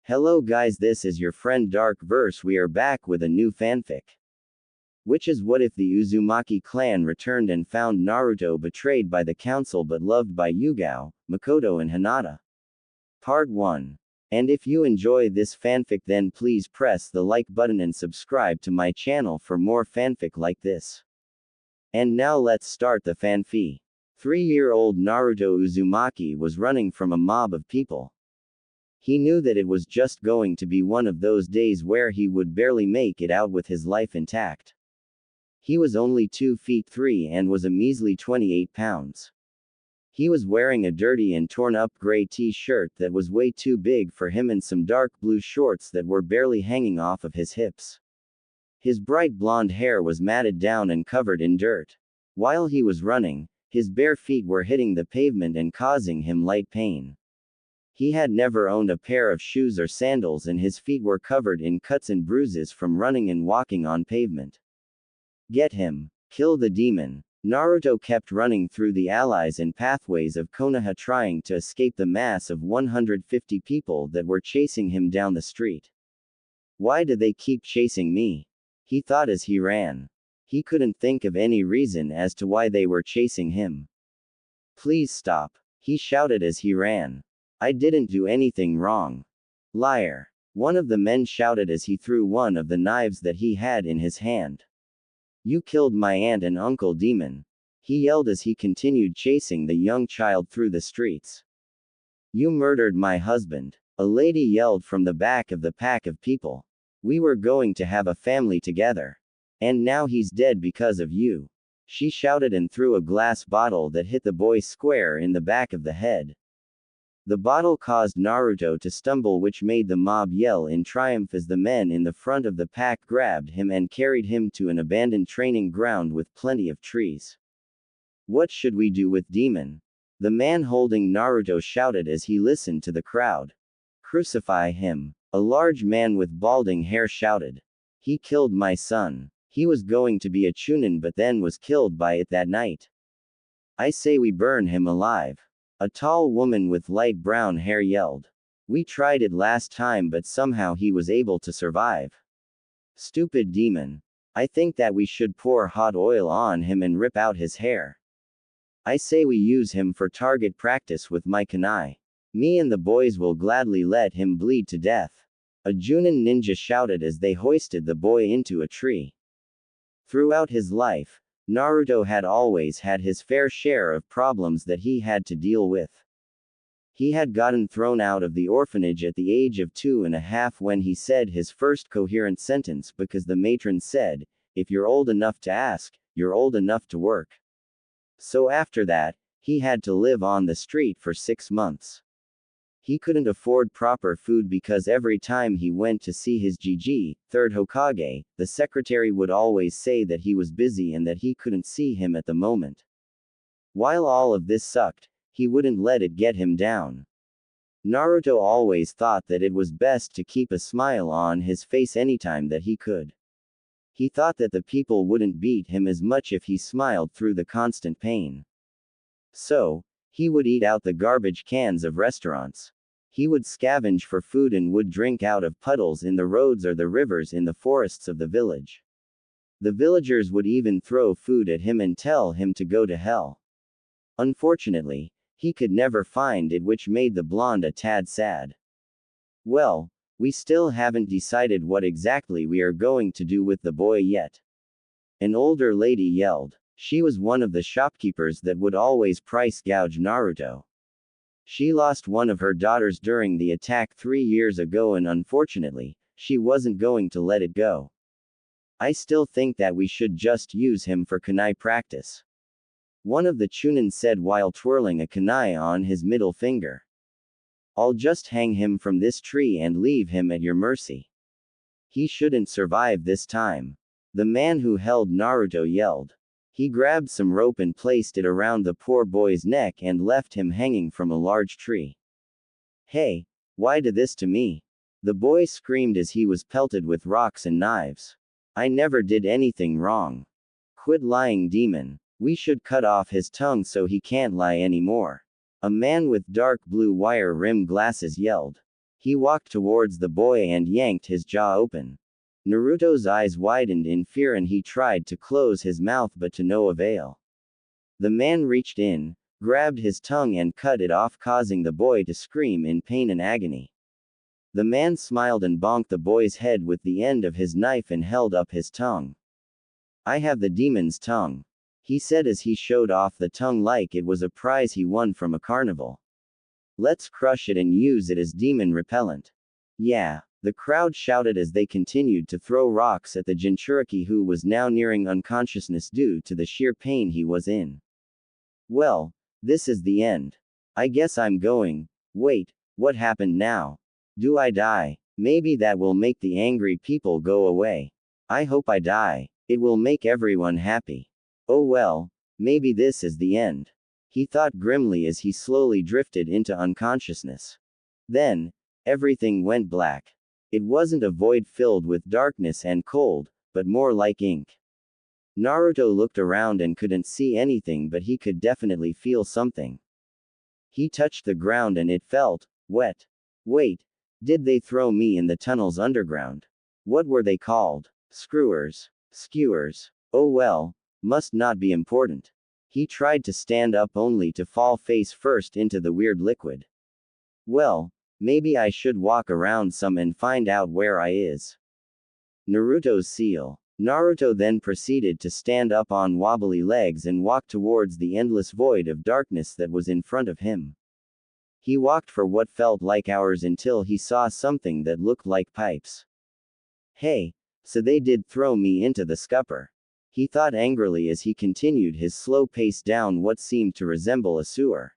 Hello guys, this is your friend Dark Verse. We are back with a new fanfic. Which is what if the Uzumaki clan returned and found Naruto betrayed by the council but loved by Yuga, Makoto and Hinata? Part 1. And if you enjoy this fanfic then please press the like button and subscribe to my channel for more fanfic like this. And now let's start the fanfic. 3-year-old Naruto Uzumaki was running from a mob of people. He knew that it was just going to be one of those days where he would barely make it out with his life intact. He was only 2 feet 3 and was a measly 28 pounds. He was wearing a dirty and torn up gray t-shirt that was way too big for him and some dark blue shorts that were barely hanging off of his hips. His bright blonde hair was matted down and covered in dirt. While he was running, his bare feet were hitting the pavement and causing him light pain. He had never owned a pair of shoes or sandals and his feet were covered in cuts and bruises from running and walking on pavement. Get him. Kill the demon. Naruto kept running through the alleys and pathways of Konoha trying to escape the mass of 150 people that were chasing him down the street. Why do they keep chasing me? He thought as he ran. He couldn't think of any reason as to why they were chasing him. Please stop. He shouted as he ran. I didn't do anything wrong. Liar. One of the men shouted as he threw one of the knives that he had in his hand. You killed my aunt and uncle demon. He yelled as he continued chasing the young child through the streets. You murdered my husband. A lady yelled from the back of the pack of people. We were going to have a family together. And now he's dead because of you. She shouted and threw a glass bottle that hit the boy square in the back of the head. The bottle caused Naruto to stumble, which made the mob yell in triumph as the men in the front of the pack grabbed him and carried him to an abandoned training ground with plenty of trees. What should we do with demon? The man holding Naruto shouted as he listened to the crowd. Crucify him. A large man with balding hair shouted. He killed my son. He was going to be a chunin but then was killed by it that night. I say we burn him alive. A tall woman with light brown hair yelled. We tried it last time but somehow he was able to survive. Stupid demon. I think that we should pour hot oil on him and rip out his hair. I say we use him for target practice with my kunai. Me and the boys will gladly let him bleed to death. A Junin ninja shouted as they hoisted the boy into a tree. Throughout his life, Naruto had always had his fair share of problems that he had to deal with. He had gotten thrown out of the orphanage at the age of 2.5 when he said his first coherent sentence because the matron said, if you're old enough to ask, you're old enough to work. So after that, he had to live on the street for 6 months. He couldn't afford proper food because every time he went to see his Gigi, third Hokage, the secretary would always say that he was busy and that he couldn't see him at the moment. While all of this sucked, he wouldn't let it get him down. Naruto always thought that it was best to keep a smile on his face anytime that he could. He thought that the people wouldn't beat him as much if he smiled through the constant pain. So, he would eat out the garbage cans of restaurants. He would scavenge for food and would drink out of puddles in the roads or the rivers in the forests of the village. The villagers would even throw food at him and tell him to go to hell. Unfortunately, he could never find it, which made the blonde a tad sad. Well, we still haven't decided what exactly we are going to do with the boy yet. An older lady yelled. She was one of the shopkeepers that would always price gouge Naruto. She lost one of her daughters during the attack 3 years ago and unfortunately, she wasn't going to let it go. I still think that we should just use him for kunai practice. One of the chunin said while twirling a kunai on his middle finger. I'll just hang him from this tree and leave him at your mercy. He shouldn't survive this time. The man who held Naruto yelled. He grabbed some rope and placed it around the poor boy's neck and left him hanging from a large tree. Hey, why do this to me? The boy screamed as he was pelted with rocks and knives. I never did anything wrong. Quit lying, demon. We should cut off his tongue so he can't lie anymore. A man with dark blue wire rimmed glasses yelled. He walked towards the boy and yanked his jaw open. Naruto's eyes widened in fear and he tried to close his mouth but to no avail. The man reached in, grabbed his tongue and cut it off, causing the boy to scream in pain and agony. The man smiled and bonked the boy's head with the end of his knife and held up his tongue. "I have the demon's tongue," he said as he showed off the tongue like it was a prize he won from a carnival. "Let's crush it and use it as demon repellent." "Yeah," the crowd shouted as they continued to throw rocks at the Jinchuriki, who was now nearing unconsciousness due to the sheer pain he was in. "Well, this is the end. I guess I'm going. Wait, what happened now? Do I die? Maybe that will make the angry people go away. I hope I die. It will make everyone happy. Oh well, maybe this is the end," he thought grimly as he slowly drifted into unconsciousness. Then, everything went black. It wasn't a void filled with darkness and cold, but more like ink. Naruto looked around and couldn't see anything, but he could definitely feel something. He touched the ground and it felt wet. Wait, did they throw me in the tunnels underground? What were they called? Screwers? Skewers? Oh well, must not be important. He tried to stand up only to fall face first into the weird liquid. Well, maybe I should walk around some and find out where I is. Naruto's seal. Naruto then proceeded to stand up on wobbly legs and walk towards the endless void of darkness that was in front of him. He walked for what felt like hours until he saw something that looked like pipes. Hey, so they did throw me into the scupper, he thought angrily as he continued his slow pace down what seemed to resemble a sewer.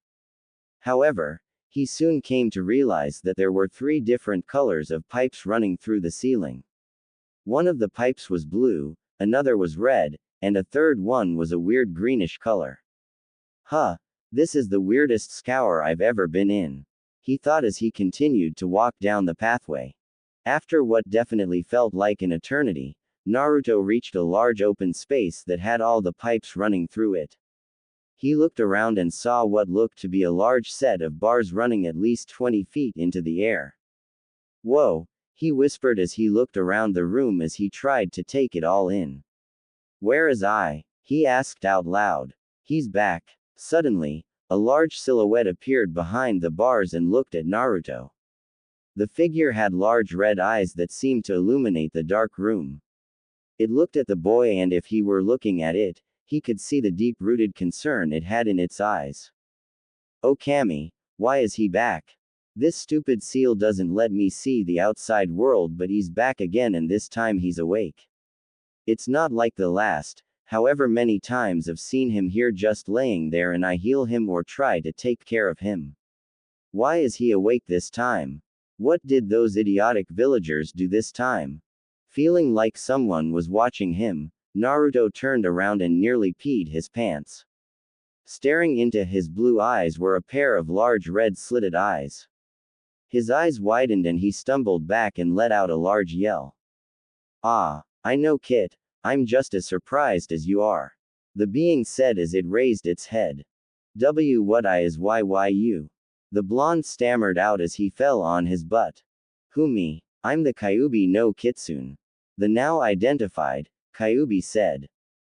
However, he soon came to realize that there were 3 different colors of pipes running through the ceiling. One of the pipes was blue, another was red, and a third one was a weird greenish color. Huh, this is the weirdest scour I've ever been in, he thought as he continued to walk down the pathway. After what definitely felt like an eternity, Naruto reached a large open space that had all the pipes running through it. He looked around and saw what looked to be a large set of bars running at least 20 feet into the air. Whoa, he whispered as he looked around the room as he tried to take it all in. Where is I? He asked out loud. He's back. Suddenly, a large silhouette appeared behind the bars and looked at Naruto. The figure had large red eyes that seemed to illuminate the dark room. It looked at the boy, and if he were looking at it, he could see the deep-rooted concern it had in its eyes. "Oh Kami, why is he back? This stupid seal doesn't let me see the outside world, but he's back again, and this time he's awake. It's not like the last, however many times I've seen him here just laying there and I heal him or try to take care of him. Why is he awake this time? What did those idiotic villagers do this time?" Feeling like someone was watching him, Naruto turned around and nearly peed his pants. Staring into his blue eyes were a pair of large red slitted eyes. His eyes widened and he stumbled back and let out a large yell. "Ah, I know, Kit, I'm just as surprised as you are," the being said as it raised its head. What I is YYU? The blonde stammered out as he fell on his butt. "Who me? I'm the Kyuubi no Kitsune." The now identified Kyuubi said.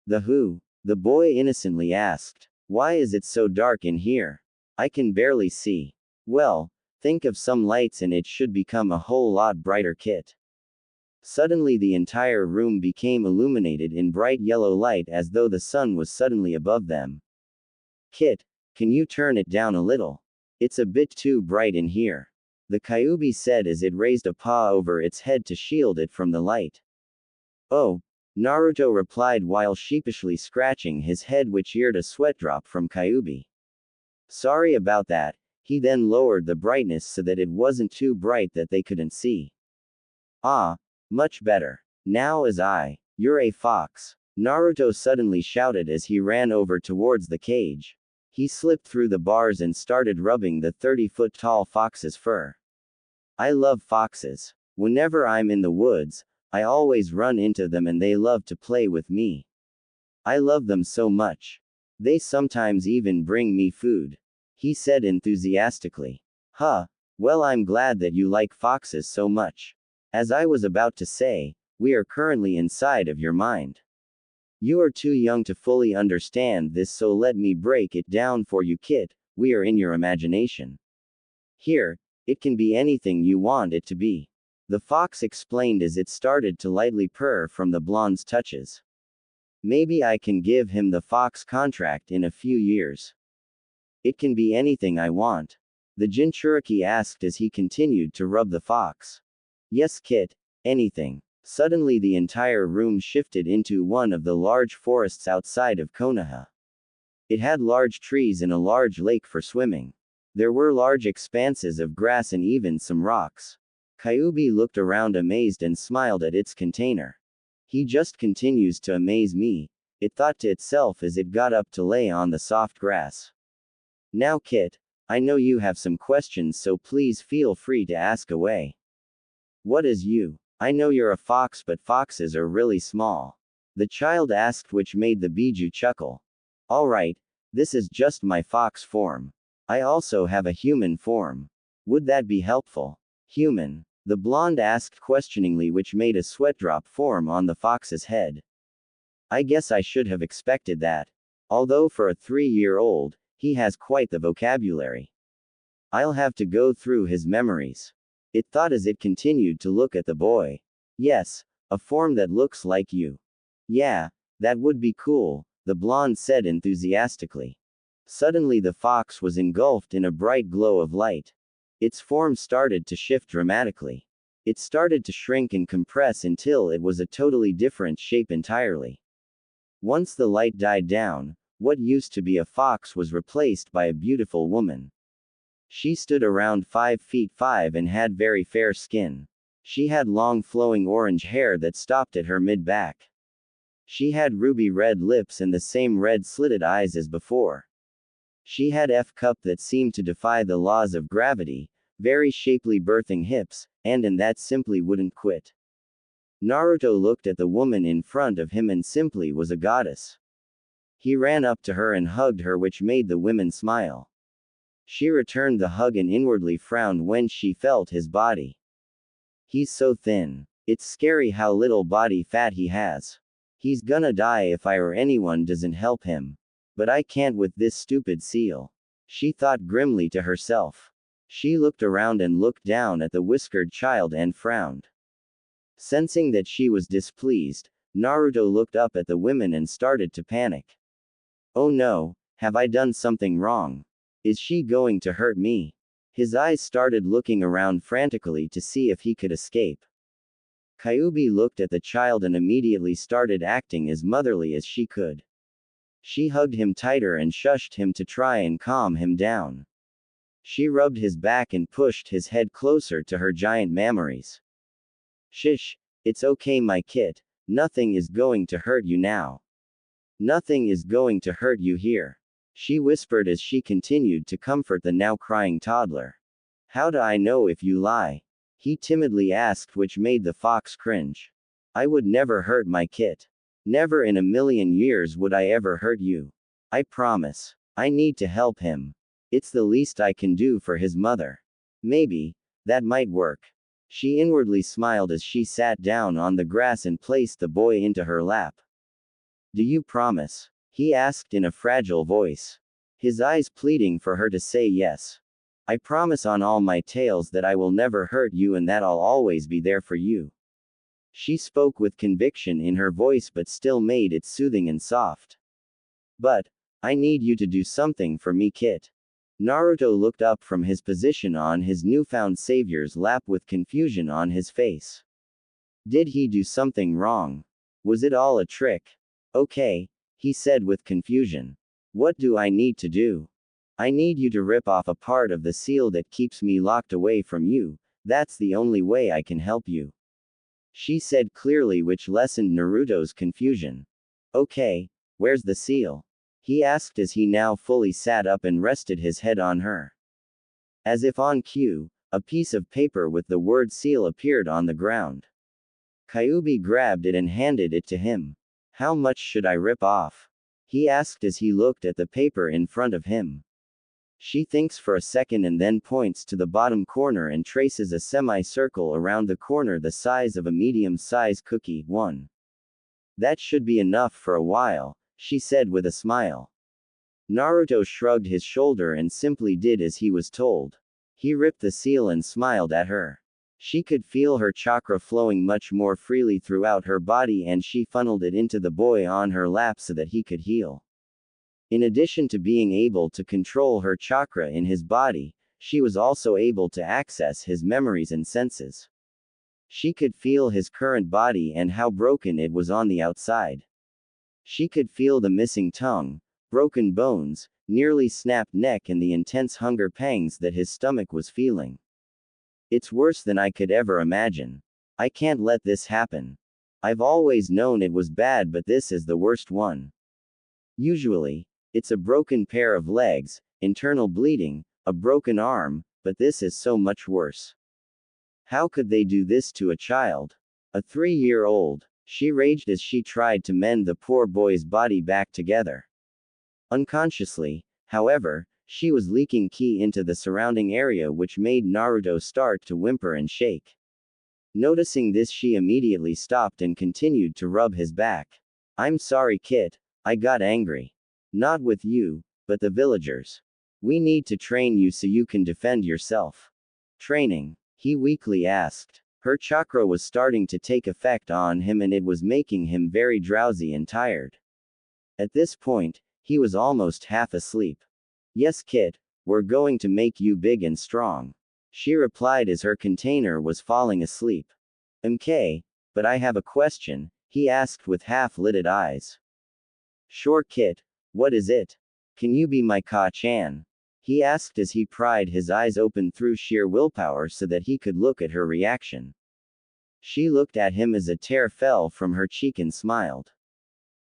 "The who?" the boy innocently asked. "Why is it so dark in here? I can barely see." "Well, think of some lights and it should become a whole lot brighter, Kit." Suddenly the entire room became illuminated in bright yellow light as though the sun was suddenly above them. "Kit, can you turn it down a little? It's a bit too bright in here," the Kyuubi said as it raised a paw over its head to shield it from the light. "Oh," Naruto replied while sheepishly scratching his head, which eared a sweat drop from Kyuubi. "Sorry about that." He then lowered the brightness so that it wasn't too bright that they couldn't see. "Ah, much better. Now as you're a fox," Naruto suddenly shouted as he ran over towards the cage. He slipped through the bars and started rubbing the 30-foot-tall fox's fur. "I love foxes. Whenever I'm in the woods, I always run into them and they love to play with me. I love them so much. They sometimes even bring me food," he said enthusiastically. "Huh, Well, I'm glad that you like foxes so much. As I was about to say, we are currently inside of your mind. You are too young to fully understand this, so let me break it down for you, kid. We are in your imagination. Here, it can be anything you want it to be. The fox explained as it started to lightly purr from the blonde's touches. Maybe I can give him the fox contract in a few years. It can be anything I want. The Jinchuriki asked as he continued to rub the fox. Yes, Kit, anything. Suddenly the entire room shifted into one of the large forests outside of Konoha. It had large trees and a large lake for swimming. There were large expanses of grass and even some rocks. Kyubi looked around amazed and smiled at its container. He just continues to amaze me, it thought to itself as it got up to lay on the soft grass. Now, Kit, I know you have some questions, so please feel free to ask away. What is you? I know you're a fox, but foxes are really small. The child asked, which made the Biju chuckle. Alright, this is just my fox form. I also have a human form. Would that be helpful? Human? The blonde asked questioningly, which made a sweat drop form on the fox's head. I guess I should have expected that. Although for a 3-year-old, he has quite the vocabulary. I'll have to go through his memories. It thought as it continued to look at the boy. Yes, a form that looks like you. Yeah, that would be cool, the blonde said enthusiastically. Suddenly the fox was engulfed in a bright glow of light. Its form started to shift dramatically. It started to shrink and compress until it was a totally different shape entirely. Once the light died down, what used to be a fox was replaced by a beautiful woman. She stood around 5 feet 5 and had very fair skin. She had long flowing orange hair that stopped at her mid-back. She had ruby red lips and the same red slitted eyes as before. She had F-cup that seemed to defy the laws of gravity, very shapely birthing hips, and that simply wouldn't quit. Naruto looked at the woman in front of him and simply was a goddess. He ran up to her and hugged her, which made the woman smile. She returned the hug and inwardly frowned when she felt his body. He's so thin. It's scary how little body fat he has. He's gonna die if I or anyone doesn't help him. But I can't with this stupid seal. She thought grimly to herself. She looked around and looked down at the whiskered child and frowned. Sensing that she was displeased, Naruto looked up at the women and started to panic. Oh no, have I done something wrong? Is she going to hurt me? His eyes started looking around frantically to see if he could escape. Kyubi looked at the child and immediately started acting as motherly as she could. She hugged him tighter and shushed him to try and calm him down. She rubbed his back and pushed his head closer to her giant mammaries. Shish, it's okay, my kid. Nothing is going to hurt you now. Nothing is going to hurt you here. She whispered as she continued to comfort the now crying toddler. How do I know if you lie? He timidly asked, which made the fox cringe. I would never hurt my kid. Never in a million years would I ever hurt you. I promise. I need to help him. It's the least I can do for his mother. Maybe, that might work. She inwardly smiled as she sat down on the grass and placed the boy into her lap. Do you promise? He asked in a fragile voice. His eyes pleading for her to say yes. I promise on all my tails that I will never hurt you and that I'll always be there for you. She spoke with conviction in her voice but still made it soothing and soft. But, I need you to do something for me, Kit. Naruto looked up from his position on his newfound savior's lap with confusion on his face. Did he do something wrong? Was it all a trick? Okay, he said with confusion. What do I need to do? I need you to rip off a part of the seal that keeps me locked away from you. That's the only way I can help you. She said clearly, which lessened Naruto's confusion. Okay, where's the seal? He asked as he now fully sat up and rested his head on her. As if on cue, a piece of paper with the word seal appeared on the ground. Kyubi grabbed it and handed it to him. How much should I rip off? He asked as he looked at the paper in front of him. She thinks for a second and then points to the bottom corner and traces a semicircle around the corner the size of a medium-sized cookie. 1. That should be enough for a while, she said with a smile. Naruto shrugged his shoulder and simply did as he was told. He ripped the seal and smiled at her. She could feel her chakra flowing much more freely throughout her body, and she funneled it into the boy on her lap so that he could heal. In addition to being able to control her chakra in his body, she was also able to access his memories and senses. She could feel his current body and how broken it was on the outside. She could feel the missing tongue, broken bones, nearly snapped neck, and the intense hunger pangs that his stomach was feeling. It's worse than I could ever imagine. I can't let this happen. I've always known it was bad, but this is the worst one. Usually, it's a broken pair of legs, internal bleeding, a broken arm, but this is so much worse. How could they do this to a child? A 3-year-old, she raged as she tried to mend the poor boy's body back together. Unconsciously, however, she was leaking ki into the surrounding area, which made Naruto start to whimper and shake. Noticing this, she immediately stopped and continued to rub his back. I'm sorry, Kit, I got angry. Not with you, but the villagers. We need to train you so you can defend yourself. Training? He weakly asked. Her chakra was starting to take effect on him and it was making him very drowsy and tired. At this point, he was almost half asleep. Yes, Kit, we're going to make you big and strong. She replied as her container was falling asleep. MK, but I have a question, he asked with half-lidded eyes. Sure, Kit, what is it? Can you be my Ka-chan? He asked as he pried his eyes open through sheer willpower so that he could look at her reaction. She looked at him as a tear fell from her cheek and smiled.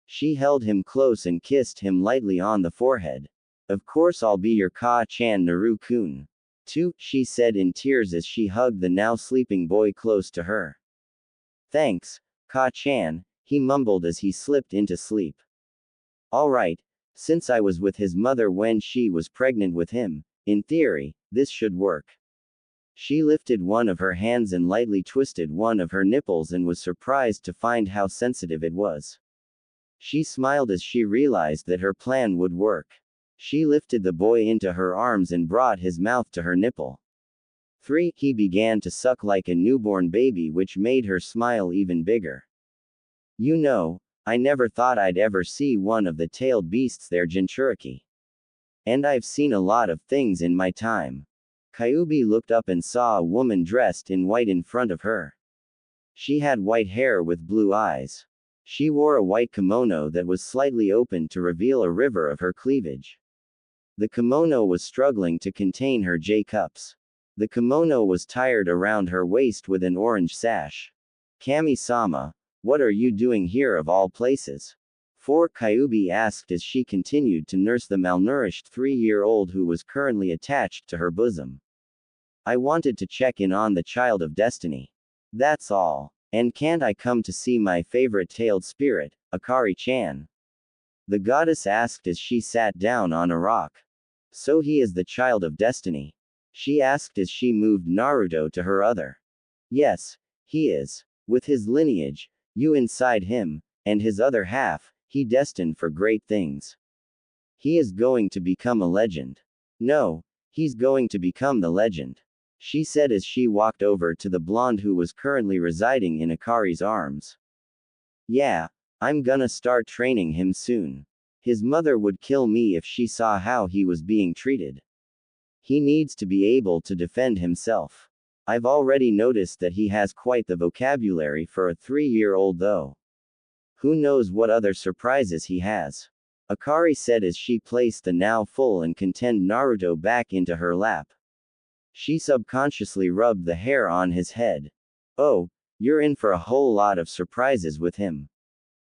She held him close and kissed him lightly on the forehead. Of course I'll be your Ka-chan, Naru-kun. 2, she said in tears as she hugged the now sleeping boy close to her. Thanks, Ka-chan, he mumbled as he slipped into sleep. All right, since I was with his mother when she was pregnant with him, in theory, this should work. She lifted one of her hands and lightly twisted one of her nipples and was surprised to find how sensitive it was. She smiled as she realized that her plan would work. She lifted the boy into her arms and brought his mouth to her nipple. 3. He began to suck like a newborn baby, which made her smile even bigger. You know, I never thought I'd ever see one of the tailed beasts there, Jinchuriki. And I've seen a lot of things in my time. Kyuubi looked up and saw a woman dressed in white in front of her. She had white hair with blue eyes. She wore a white kimono that was slightly open to reveal a river of her cleavage. The kimono was struggling to contain her J-cups. The kimono was tied around her waist with an orange sash. Kami-sama, what are you doing here of all places? 4. Kyuubi asked as she continued to nurse the malnourished 3-year-old who was currently attached to her bosom. I wanted to check in on the child of destiny. That's all. And can't I come to see my favorite tailed spirit, Akari-chan? The goddess asked as she sat down on a rock. So he is the child of destiny? She asked as she moved Naruto to her other. Yes, he is. With his lineage, you inside him, and his other half, he destined for great things. He is going to become a legend. No, he's going to become the legend. She said as she walked over to the blonde who was currently residing in Akari's arms. Yeah, I'm gonna start training him soon. His mother would kill me if she saw how he was being treated. He needs to be able to defend himself. I've already noticed that he has quite the vocabulary for a 3-year-old though. Who knows what other surprises he has. Akari said as she placed the now full and content Naruto back into her lap. She subconsciously rubbed the hair on his head. Oh, you're in for a whole lot of surprises with him.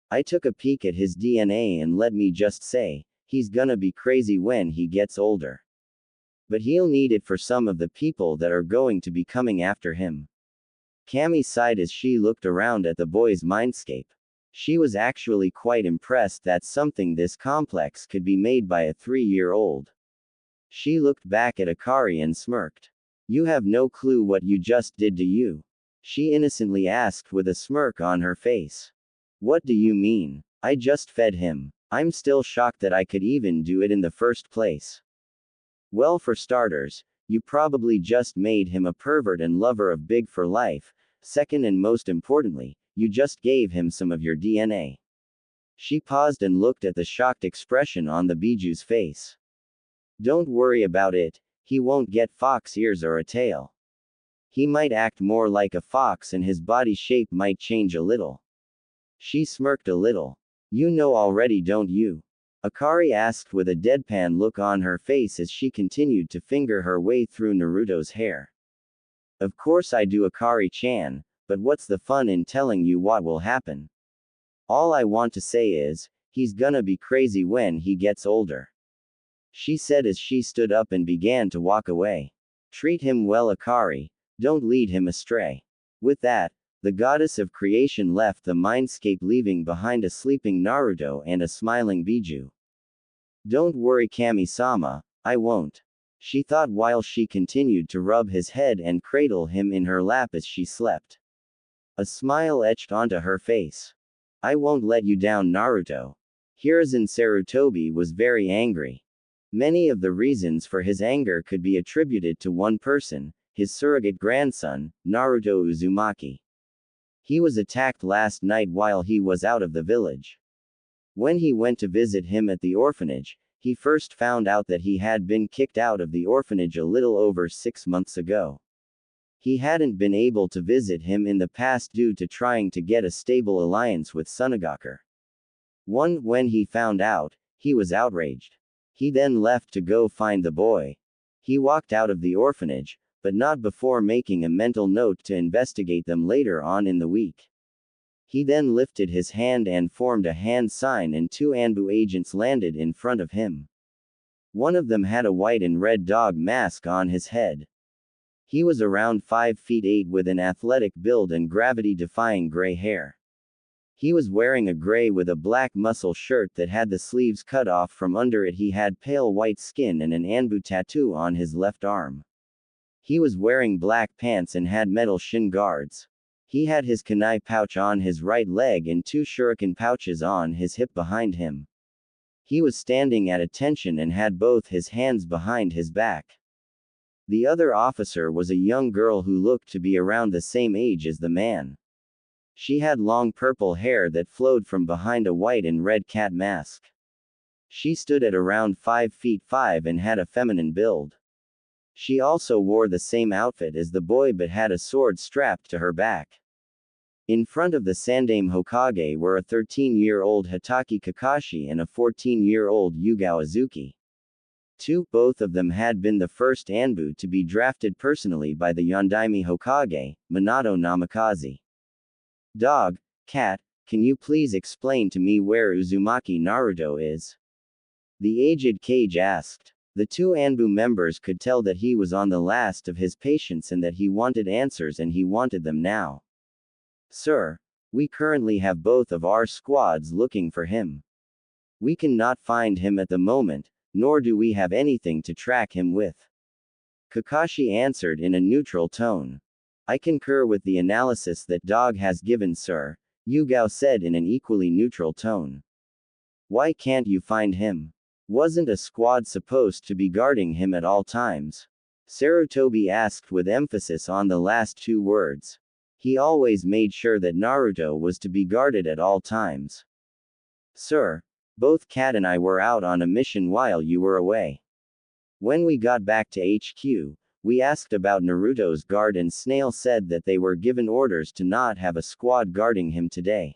I took a peek at his DNA and let me just say, he's gonna be crazy when he gets older. But he'll need it for some of the people that are going to be coming after him. Kami sighed as she looked around at the boy's mindscape. She was actually quite impressed that something this complex could be made by a 3-year-old. She looked back at Akari and smirked. You have no clue what you just did to you. She innocently asked with a smirk on her face. What do you mean? I just fed him. I'm still shocked that I could even do it in the first place. Well, for starters, you probably just made him a pervert and lover of Big for life. Second and most importantly, you just gave him some of your DNA. She paused and looked at the shocked expression on the Biju's face. Don't worry about it, he won't get fox ears or a tail. He might act more like a fox and his body shape might change a little. She smirked a little. You know already, don't you? Akari asked with a deadpan look on her face as she continued to finger her way through Naruto's hair. Of course I do, Akari-chan, but what's the fun in telling you what will happen? All I want to say is, he's gonna be crazy when he gets older. She said as she stood up and began to walk away. Treat him well, Akari. Don't lead him astray. With that, the goddess of creation left the mindscape, leaving behind a sleeping Naruto and a smiling Biju. Don't worry, Kami-sama, I won't. She thought while she continued to rub his head and cradle him in her lap as she slept. A smile etched onto her face. I won't let you down, Naruto. Hiruzen Sarutobi was very angry. Many of the reasons for his anger could be attributed to one person, his surrogate grandson, NarutoUzumaki. He was attacked last night while he was out of the village. When he went to visit him at the orphanage, he first found out that he had been kicked out of the orphanage a little over 6 months ago. He hadn't been able to visit him in the past due to trying to get a stable alliance with Sunagaku. When he found out, he was outraged. He then left to go find the boy. He walked out of the orphanage, but not before making a mental note to investigate them later on in the week. He then lifted his hand and formed a hand sign, and 2 Anbu agents landed in front of him. One of them had a white and red dog mask on his head. He was around 5 feet 8 with an athletic build and gravity-defying gray hair. He was wearing a gray with a black muscle shirt that had the sleeves cut off from under it. He had pale white skin and an Anbu tattoo on his left arm. He was wearing black pants and had metal shin guards. He had his kunai pouch on his right leg and 2 shuriken pouches on his hip behind him. He was standing at attention and had both his hands behind his back. The other officer was a young girl who looked to be around the same age as the man. She had long purple hair that flowed from behind a white and red cat mask. She stood at around 5 feet 5 and had a feminine build. She also wore the same outfit as the boy but had a sword strapped to her back. In front of the Sandaime Hokage were a 13-year-old Hitaki Kakashi and a 14-year-old Yuga Azuki. Both of them had been the first Anbu to be drafted personally by the Yondaime Hokage, Minato Namikaze. Dog, cat, can you please explain to me where Uzumaki Naruto is? The aged Kage asked. The 2 Anbu members could tell that he was on the last of his patience and that he wanted answers, and he wanted them now. Sir, we currently have both of our squads looking for him. We cannot find him at the moment, nor do we have anything to track him with. Kakashi answered in a neutral tone. I concur with the analysis that Dog has given, sir, Yugao said in an equally neutral tone. Why can't you find him? Wasn't a squad supposed to be guarding him at all times? Sarutobi asked with emphasis on the last 2 words. He always made sure that Naruto was to be guarded at all times. Sir, both Cat and I were out on a mission while you were away. When we got back to HQ, we asked about Naruto's guard and Snail said that they were given orders to not have a squad guarding him today.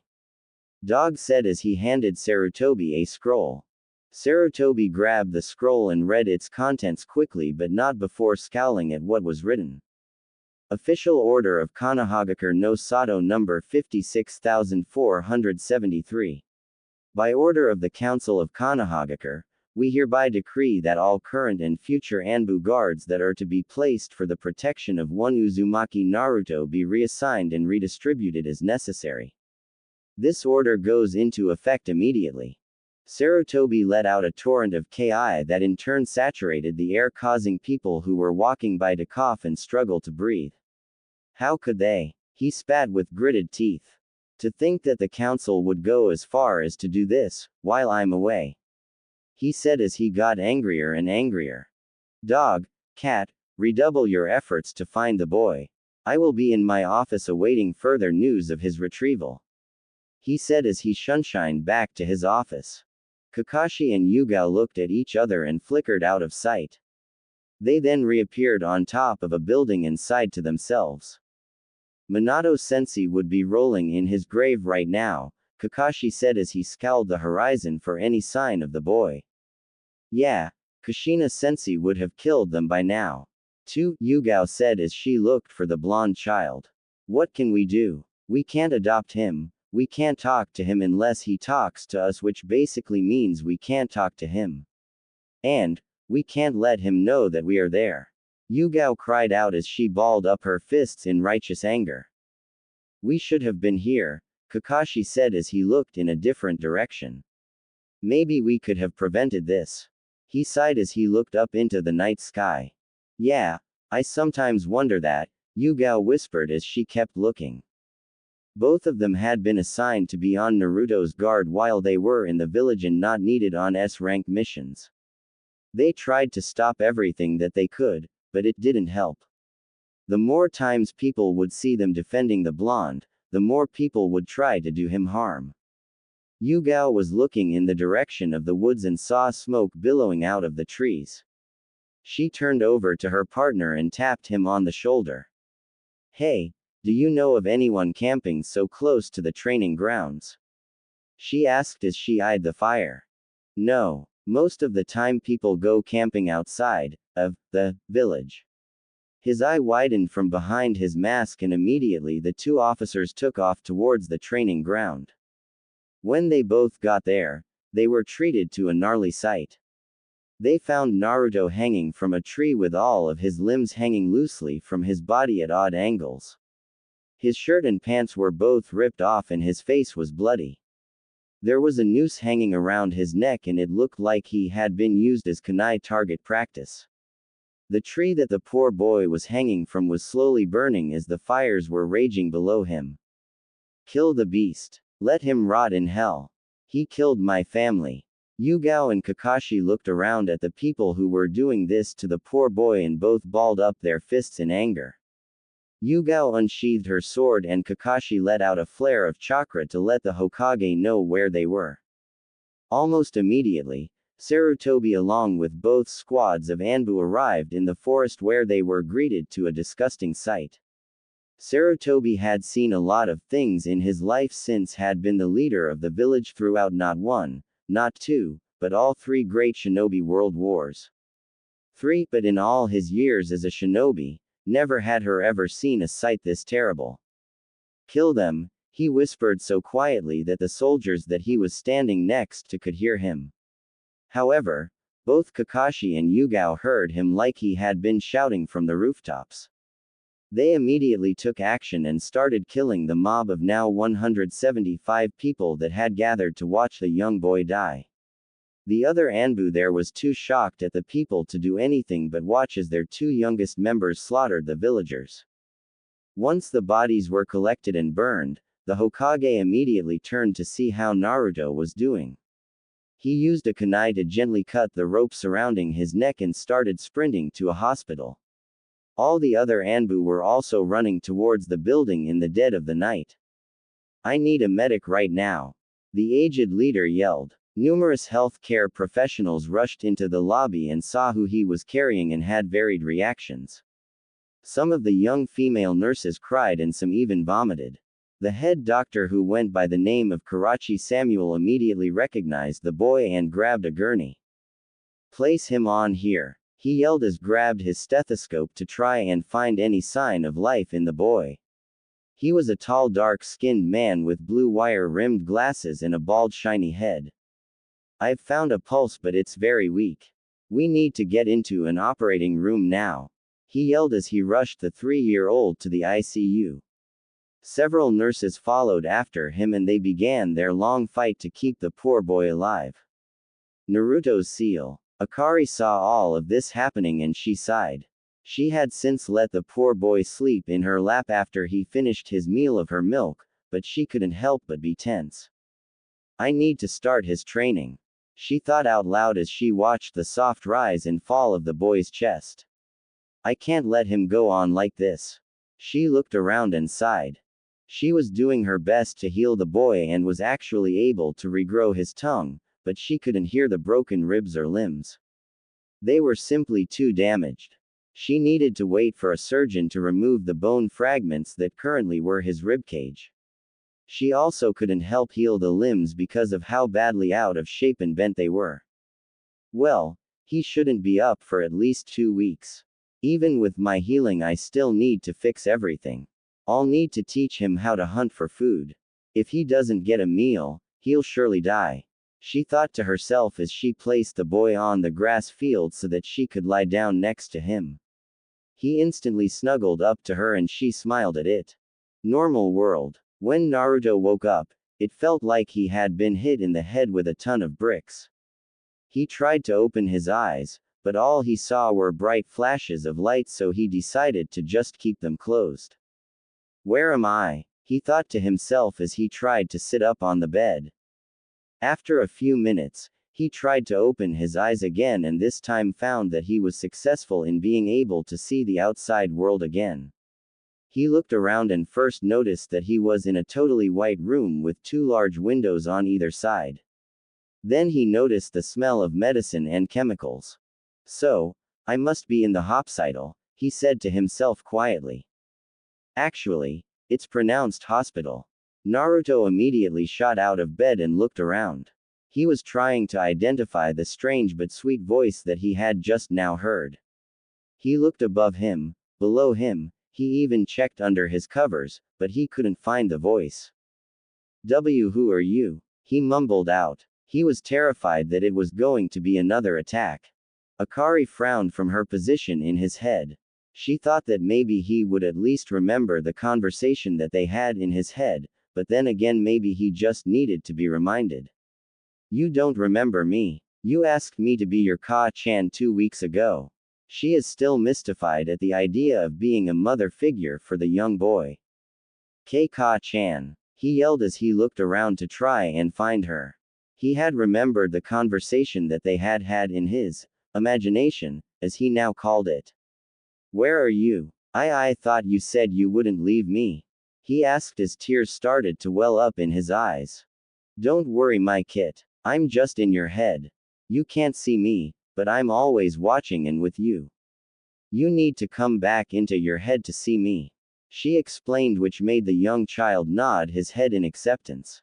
Dog said as he handed Sarutobi a scroll. Sarutobi grabbed the scroll and read its contents quickly but not before scowling at what was written. Official Order of Konohagakure no Sato number 56473. By order of the Council of Konohagakure, we hereby decree that all current and future Anbu guards that are to be placed for the protection of one Uzumaki Naruto be reassigned and redistributed as necessary. This order goes into effect immediately. Sarutobi let out a torrent of ki that in turn saturated the air, causing people who were walking by to cough and struggle to breathe. How could they? He spat with gritted teeth. To think that the council would go as far as to do this, while I'm away. He said as he got angrier and angrier. Dog, cat, redouble your efforts to find the boy. I will be in my office awaiting further news of his retrieval. He said as he shunshined back to his office. Kakashi and Yuga looked at each other and flickered out of sight. They then reappeared on top of a building and sighed to themselves. Minato-sensei would be rolling in his grave right now, Kakashi said as he scowled the horizon for any sign of the boy. Yeah, Kushina-sensei would have killed them by now. Too, Yugao said as she looked for the blonde child. What can we do? We can't adopt him, we can't talk to him unless he talks to us, which basically means we can't talk to him. And, we can't let him know that we are there. Yugao cried out as she balled up her fists in righteous anger. We should have been here, Kakashi said as he looked in a different direction. Maybe we could have prevented this. He sighed as he looked up into the night sky. Yeah, I sometimes wonder that, Yugao whispered as she kept looking. Both of them had been assigned to be on Naruto's guard while they were in the village and not needed on S-rank missions. They tried to stop everything that they could, but it didn't help. The more times people would see them defending the blonde, the more people would try to do him harm. Yugao was looking in the direction of the woods and saw smoke billowing out of the trees. She turned over to her partner and tapped him on the shoulder. Hey, do you know of anyone camping so close to the training grounds? She asked as she eyed the fire. No, most of the time people go camping outside of the village. His eye widened from behind his mask and immediately the two officers took off towards the training ground. When they both got there, they were treated to a gnarly sight. They found Naruto hanging from a tree with all of his limbs hanging loosely from his body at odd angles. His shirt and pants were both ripped off and his face was bloody. There was a noose hanging around his neck and it looked like he had been used as kunai target practice. The tree that the poor boy was hanging from was slowly burning as the fires were raging below him. Kill the beast. Let him rot in hell. He killed my family. Yugao and Kakashi looked around at the people who were doing this to the poor boy and both balled up their fists in anger. Yugao unsheathed her sword and Kakashi let out a flare of chakra to let the Hokage know where they were. Almost immediately, Sarutobi along with both squads of Anbu arrived in the forest where they were greeted to a disgusting sight. Sarutobi had seen a lot of things in his life since had been the leader of the village throughout not one, not two, but all three great shinobi world wars. But in all his years as a shinobi, never had her ever seen a sight this terrible. Kill them, he whispered so quietly that the soldiers that he was standing next to could hear him. However, both Kakashi and Yugao heard him like he had been shouting from the rooftops. They immediately took action and started killing the mob of now 175 people that had gathered to watch the young boy die. The other Anbu there was too shocked at the people to do anything but watch as their two youngest members slaughtered the villagers. Once the bodies were collected and burned, the Hokage immediately turned to see how Naruto was doing. He used a kunai to gently cut the rope surrounding his neck and started sprinting to a hospital. All the other Anbu were also running towards the building in the dead of the night. I need a medic right now. The aged leader yelled. Numerous health care professionals rushed into the lobby and saw who he was carrying and had varied reactions. Some of the young female nurses cried and some even vomited. The head doctor, who went by the name of Karachi Samuel, immediately recognized the boy and grabbed a gurney. Place him on here, he yelled as grabbed his stethoscope to try and find any sign of life in the boy. He was a tall dark-skinned man with blue wire-rimmed glasses and a bald shiny head. I've found a pulse but it's very weak. We need to get into an operating room now, he yelled as he rushed the 3-year-old to the ICU. Several nurses followed after him and they began their long fight to keep the poor boy alive. Naruto's seal. Akari saw all of this happening and she sighed. She had since let the poor boy sleep in her lap after he finished his meal of her milk, but she couldn't help but be tense. I need to start his training. She thought out loud as she watched the soft rise and fall of the boy's chest. I can't let him go on like this. She looked around and sighed. She was doing her best to heal the boy and was actually able to regrow his tongue, but she couldn't hear the broken ribs or limbs. They were simply too damaged. She needed to wait for a surgeon to remove the bone fragments that currently were his ribcage. She also couldn't help heal the limbs because of how badly out of shape and bent they were. Well, he shouldn't be up for at least 2 weeks. Even with my healing, I still need to fix everything. I'll need to teach him how to hunt for food. If he doesn't get a meal, he'll surely die. She thought to herself as she placed the boy on the grass field so that she could lie down next to him. He instantly snuggled up to her and she smiled at it. Normal world. When Naruto woke up, it felt like he had been hit in the head with a ton of bricks. He tried to open his eyes, but all he saw were bright flashes of light, so he decided to just keep them closed. Where am I? He thought to himself as he tried to sit up on the bed. After a few minutes, he tried to open his eyes again and this time found that he was successful in being able to see the outside world again. He looked around and first noticed that he was in a totally white room with 2 large windows on either side. Then he noticed the smell of medicine and chemicals. So, I must be in the hospital, he said to himself quietly. Actually, it's pronounced hospital. Naruto immediately shot out of bed and looked around. He was trying to identify the strange but sweet voice that he had just now heard. He looked above him, below him, he even checked under his covers, but he couldn't find the voice. Who are you? He mumbled out. He was terrified that it was going to be another attack. Akari frowned from her position in his head. She thought that maybe he would at least remember the conversation that they had in his head, but then again maybe he just needed to be reminded. You don't remember me. You asked me to be your Ka-chan 2 weeks ago. She is still mystified at the idea of being a mother figure for the young boy. Ka-chan. He yelled as he looked around to try and find her. He had remembered the conversation that they had had in his imagination, as he now called it. Where are you? I thought you said you wouldn't leave me. He asked as tears started to well up in his eyes. Don't worry, my kit. I'm just in your head. You can't see me, but I'm always watching and with you. You need to come back into your head to see me. She explained, which made the young child nod his head in acceptance.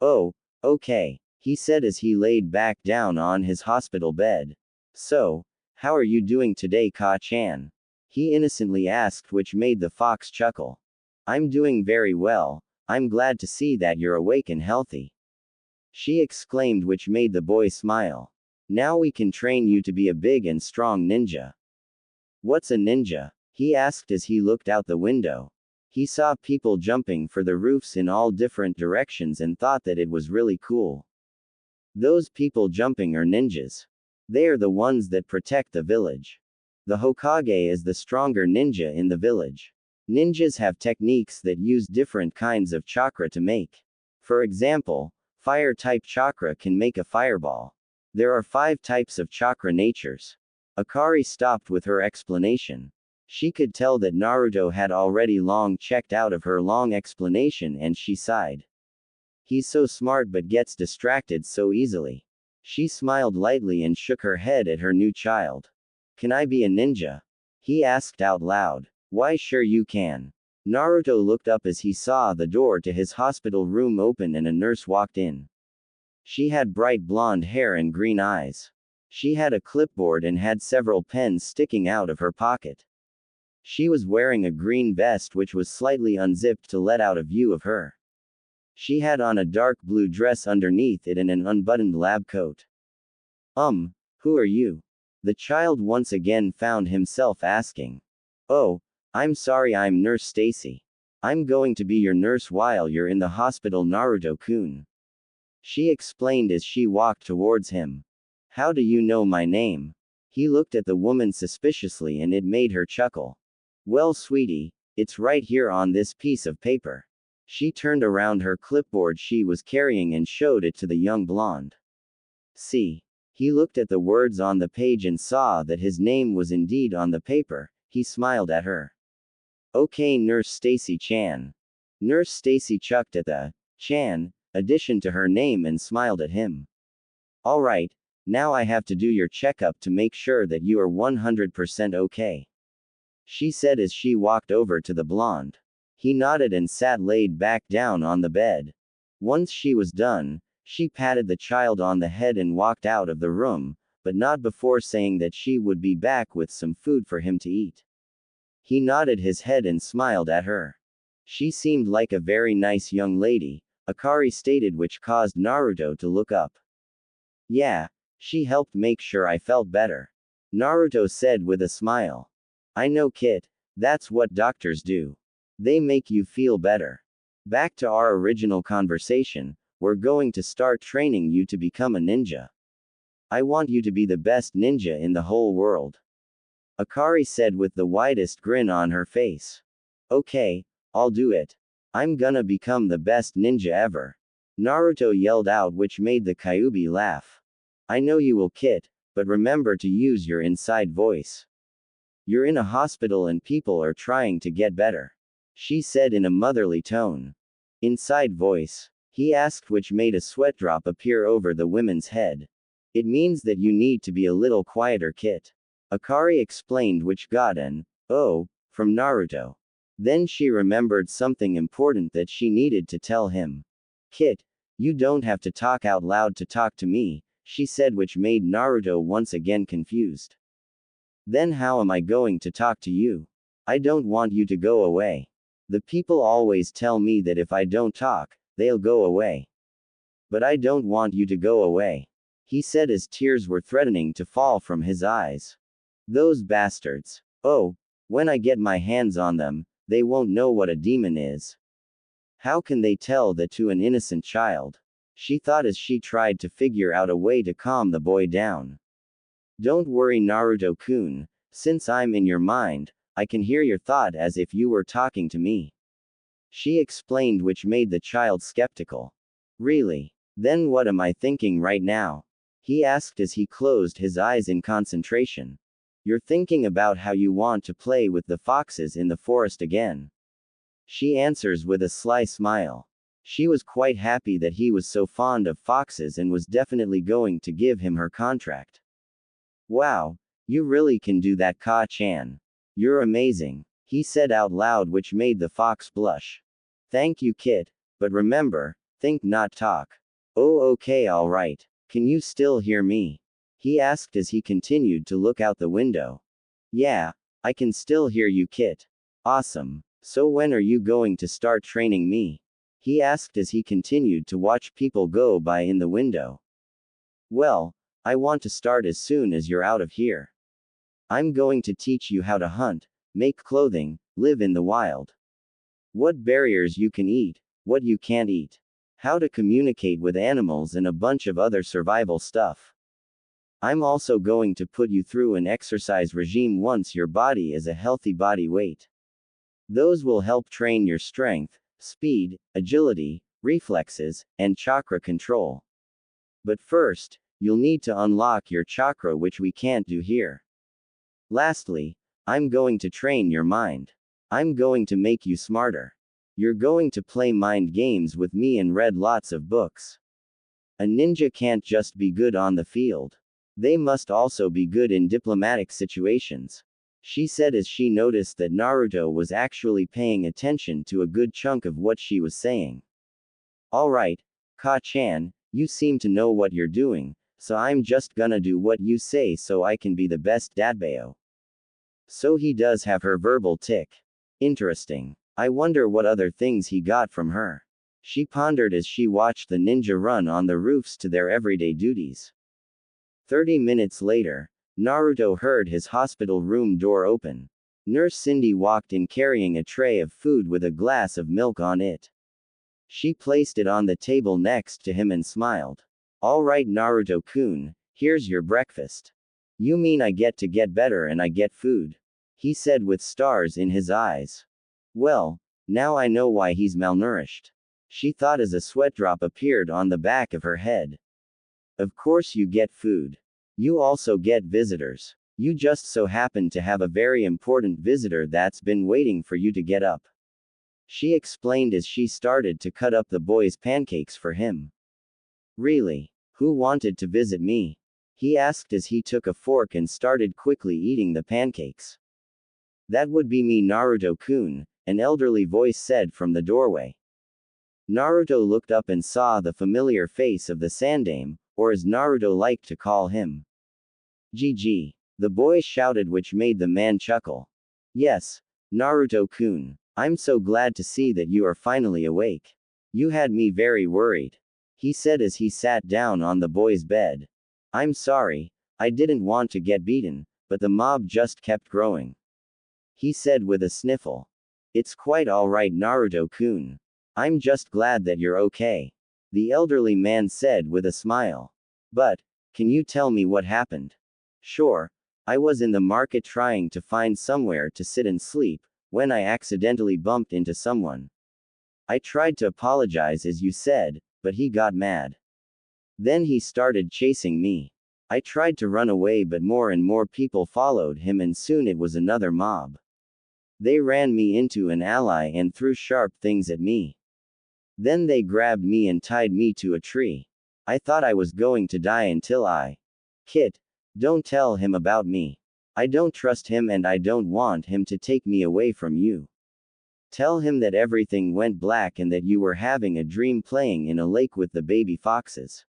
Oh, okay, he said as he laid back down on his hospital bed. So, how are you doing today, Ka-chan? He innocently asked, which made the fox chuckle. I'm doing very well, I'm glad to see that you're awake and healthy. She exclaimed, which made the boy smile. Now we can train you to be a big and strong ninja. What's a ninja? He asked as he looked out the window. He saw people jumping for the roofs in all different directions and thought that it was really cool. Those people jumping are ninjas. They are the ones that protect the village. The Hokage is the stronger ninja in the village. Ninjas have techniques that use different kinds of chakra to make. For example, fire-type chakra can make a fireball. There are 5 types of chakra natures. Akari stopped with her explanation. She could tell that Naruto had already long checked out of her long explanation and she sighed. He's so smart but gets distracted so easily. She smiled lightly and shook her head at her new child. Can I be a ninja? He asked out loud. Why, sure you can. Naruto looked up as he saw the door to his hospital room open and a nurse walked in. She had bright blonde hair and green eyes. She had a clipboard and had several pens sticking out of her pocket. She was wearing a green vest which was slightly unzipped to let out a view of her. She had on a dark blue dress underneath it and an unbuttoned lab coat. Who are you? The child once again found himself asking. Oh, I'm sorry, I'm Nurse Stacy. I'm going to be your nurse while you're in the hospital, Naruto-kun. She explained as she walked towards him. How do you know my name? He looked at the woman suspiciously and it made her chuckle. Well, sweetie, it's right here on this piece of paper. She turned around her clipboard she was carrying and showed it to the young blonde. See. He looked at the words on the page and saw that his name was indeed on the paper. He smiled at her. Okay, Nurse Stacy-chan. Nurse Stacy chucked at the Chan addition to her name and smiled at him. All right, now I have to do your checkup to make sure that you are 100% okay. She said as she walked over to the blonde. He nodded and sat laid back down on the bed. Once she was done, she patted the child on the head and walked out of the room, but not before saying that she would be back with some food for him to eat. He nodded his head and smiled at her. She seemed like a very nice young lady, Akari stated, which caused Naruto to look up. Yeah, she helped make sure I felt better. Naruto said with a smile. I know, Kit, that's what doctors do. They make you feel better. Back to our original conversation, we're going to start training you to become a ninja. I want you to be the best ninja in the whole world. Akari said with the widest grin on her face. Okay, I'll do it. I'm gonna become the best ninja ever. Naruto yelled out, which made the Kyuubi laugh. I know you will, Kit, but remember to use your inside voice. You're in a hospital and people are trying to get better. She said in a motherly tone. Inside voice? He asked, which made a sweat drop appear over the woman's head. It means that you need to be a little quieter, Kit. Akari explained, which got an "oh" from Naruto. Then she remembered something important that she needed to tell him. Kit, you don't have to talk out loud to talk to me, she said, which made Naruto once again confused. Then how am I going to talk to you? I don't want you to go away. The people always tell me that if I don't talk, they'll go away. But I don't want you to go away, he said as tears were threatening to fall from his eyes. Those bastards. Oh, when I get my hands on them, they won't know what a demon is. How can they tell that to an innocent child? She thought as she tried to figure out a way to calm the boy down. Don't worry, Naruto-kun, since I'm in your mind, I can hear your thought as if you were talking to me. She explained, which made the child skeptical. Really? Then what am I thinking right now? He asked as he closed his eyes in concentration. You're thinking about how you want to play with the foxes in the forest again. She answers with a sly smile. She was quite happy that he was so fond of foxes and was definitely going to give him her contract. Wow, you really can do that, Ka-chan. You're amazing, he said out loud, which made the fox blush. Thank you, Kit, but remember, think not talk. Oh, okay, alright. Can you still hear me? He asked as he continued to look out the window. Yeah, I can still hear you, Kit. Awesome. So when are you going to start training me? He asked as he continued to watch people go by in the window. Well, I want to start as soon as you're out of here. I'm going to teach you how to hunt, make clothing, live in the wild. What berries you can eat, what you can't eat. How to communicate with animals and a bunch of other survival stuff. I'm also going to put you through an exercise regime once your body is a healthy body weight. Those will help train your strength, speed, agility, reflexes, and chakra control. But first, you'll need to unlock your chakra, which we can't do here. Lastly, I'm going to train your mind. I'm going to make you smarter. You're going to play mind games with me and read lots of books. A ninja can't just be good on the field. They must also be good in diplomatic situations. She said as she noticed that Naruto was actually paying attention to a good chunk of what she was saying. Alright, Ka-chan, you seem to know what you're doing, so I'm just gonna do what you say so I can be the best dadbayo. So he does have her verbal tick. Interesting. I wonder what other things he got from her. She pondered as she watched the ninja run on the roofs to their everyday duties. 30 minutes later, Naruto heard his hospital room door open. Nurse Cindy walked in carrying a tray of food with a glass of milk on it. She placed it on the table next to him and smiled. All right, Naruto-kun, Here's your breakfast. You mean I get to get better and I get food? He said with stars in his eyes. Well, now I know why he's malnourished. She thought as a sweat drop appeared on the back of her head. Of course you get food. You also get visitors. You just so happen to have a very important visitor that's been waiting for you to get up. She explained as she started to cut up the boy's pancakes for him. Really? Who wanted to visit me? He asked as he took a fork and started quickly eating the pancakes. That would be me, Naruto-kun, an elderly voice said from the doorway. Naruto looked up and saw the familiar face of the Sandaime, or as Naruto liked to call him. GG. The boy shouted, which made the man chuckle. Yes, Naruto-kun. I'm so glad to see that you are finally awake. You had me very worried. He said as he sat down on the boy's bed. I'm sorry, I didn't want to get beaten, but the mob just kept growing. He said with a sniffle. It's quite alright, Naruto-kun. I'm just glad that you're okay. The elderly man said with a smile. But, can you tell me what happened? Sure. I was in the market trying to find somewhere to sit and sleep, when I accidentally bumped into someone. I tried to apologize as you said, but he got mad. Then he started chasing me. I tried to run away, but more and more people followed him, and soon it was another mob. They ran me into an alley and threw sharp things at me. Then they grabbed me and tied me to a tree. I thought I was going to die until I. Kit, don't tell him about me. I don't trust him and I don't want him to take me away from you. Tell him that everything went black and that you were having a dream playing in a lake with the baby foxes.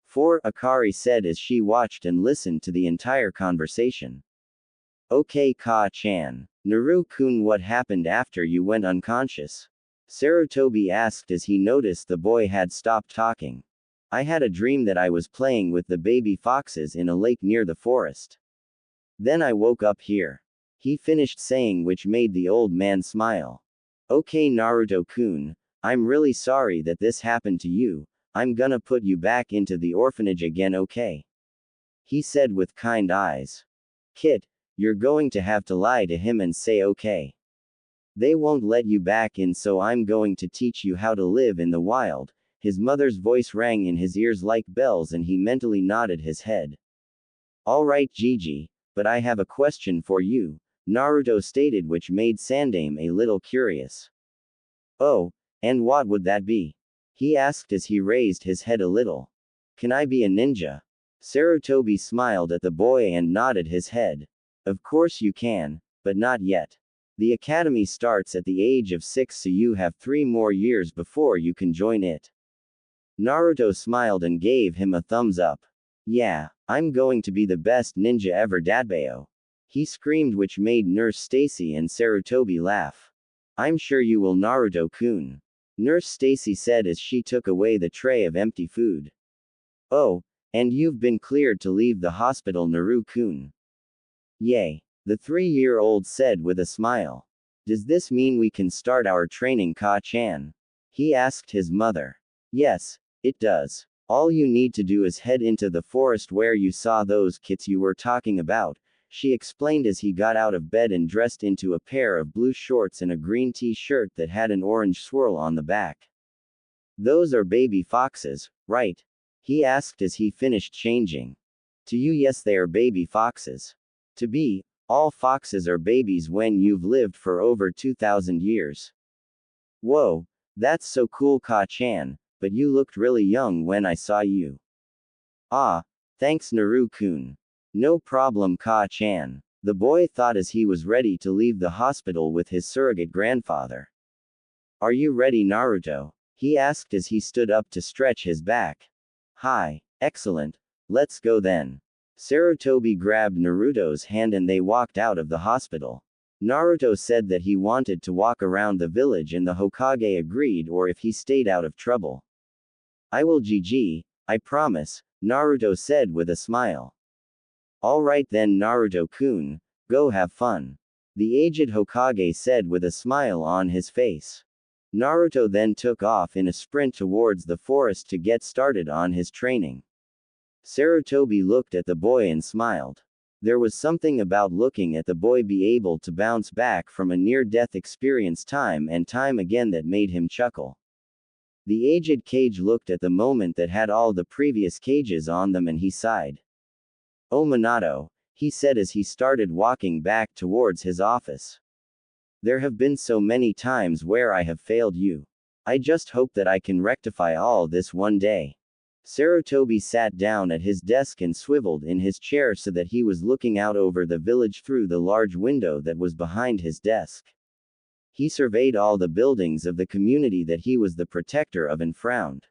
For, Akari said as she watched and listened to the entire conversation. Okay, Ka-chan. Naru-kun, what happened after you went unconscious? Sarutobi asked as he noticed the boy had stopped talking. I had a dream that I was playing with the baby foxes in a lake near the forest. Then I woke up here. He finished saying, which made the old man smile. Okay, Naruto-kun, I'm really sorry that this happened to you. I'm gonna put you back into the orphanage again, okay? He said with kind eyes. Kit, you're going to have to lie to him and say okay. They won't let you back in, so I'm going to teach you how to live in the wild. His mother's voice rang in his ears like bells and he mentally nodded his head. Alright, Gigi, but I have a question for you, Naruto stated, which made Sandaime a little curious. Oh, and what would that be? He asked as he raised his head a little. Can I be a ninja? Sarutobi smiled at the boy and nodded his head. Of course you can, but not yet. The academy starts at the age of 6, so you have 3 more years before you can join it. Naruto smiled and gave him a thumbs up. Yeah, I'm going to be the best ninja ever, Dadbayo. He screamed, which made Nurse Stacy and Sarutobi laugh. I'm sure you will, Naruto-kun. Nurse Stacy said as she took away the tray of empty food. Oh, and you've been cleared to leave the hospital, Naru-kun. Yay. The 3-year-old said with a smile. Does this mean we can start our training, Ka-chan? He asked his mother. Yes, it does. All you need to do is head into the forest where you saw those kits you were talking about, she explained as he got out of bed and dressed into a pair of blue shorts and a green t-shirt that had an orange swirl on the back. Those are baby foxes, right? He asked as he finished changing. To you, yes, they are baby foxes. To be, all foxes are babies when you've lived for over 2,000 years. Whoa, that's so cool, Ka-chan, but you looked really young when I saw you. Ah, thanks, Naru-kun. No problem, Ka-chan. The boy thought as he was ready to leave the hospital with his surrogate grandfather. Are you ready, Naruto? He asked as he stood up to stretch his back. Hi, excellent. Let's go then. Sarutobi grabbed Naruto's hand and they walked out of the hospital. Naruto said that he wanted to walk around the village and the Hokage agreed, or if he stayed out of trouble. I will, GG, I promise, Naruto said with a smile. Alright then, Naruto-kun, go have fun. The aged Hokage said with a smile on his face. Naruto then took off in a sprint towards the forest to get started on his training. Sarutobi looked at the boy and smiled. There was something about looking at the boy be able to bounce back from a near-death experience time and time again that made him chuckle. The aged cage looked at the moment that had all the previous cages on them and he sighed. "Oh Minato," he said as he started walking back towards his office. "There have been so many times where I have failed you. I just hope that I can rectify all this one day." Sarutobi sat down at his desk and swiveled in his chair so that he was looking out over the village through the large window that was behind his desk. He surveyed all the buildings of the community that he was the protector of and frowned.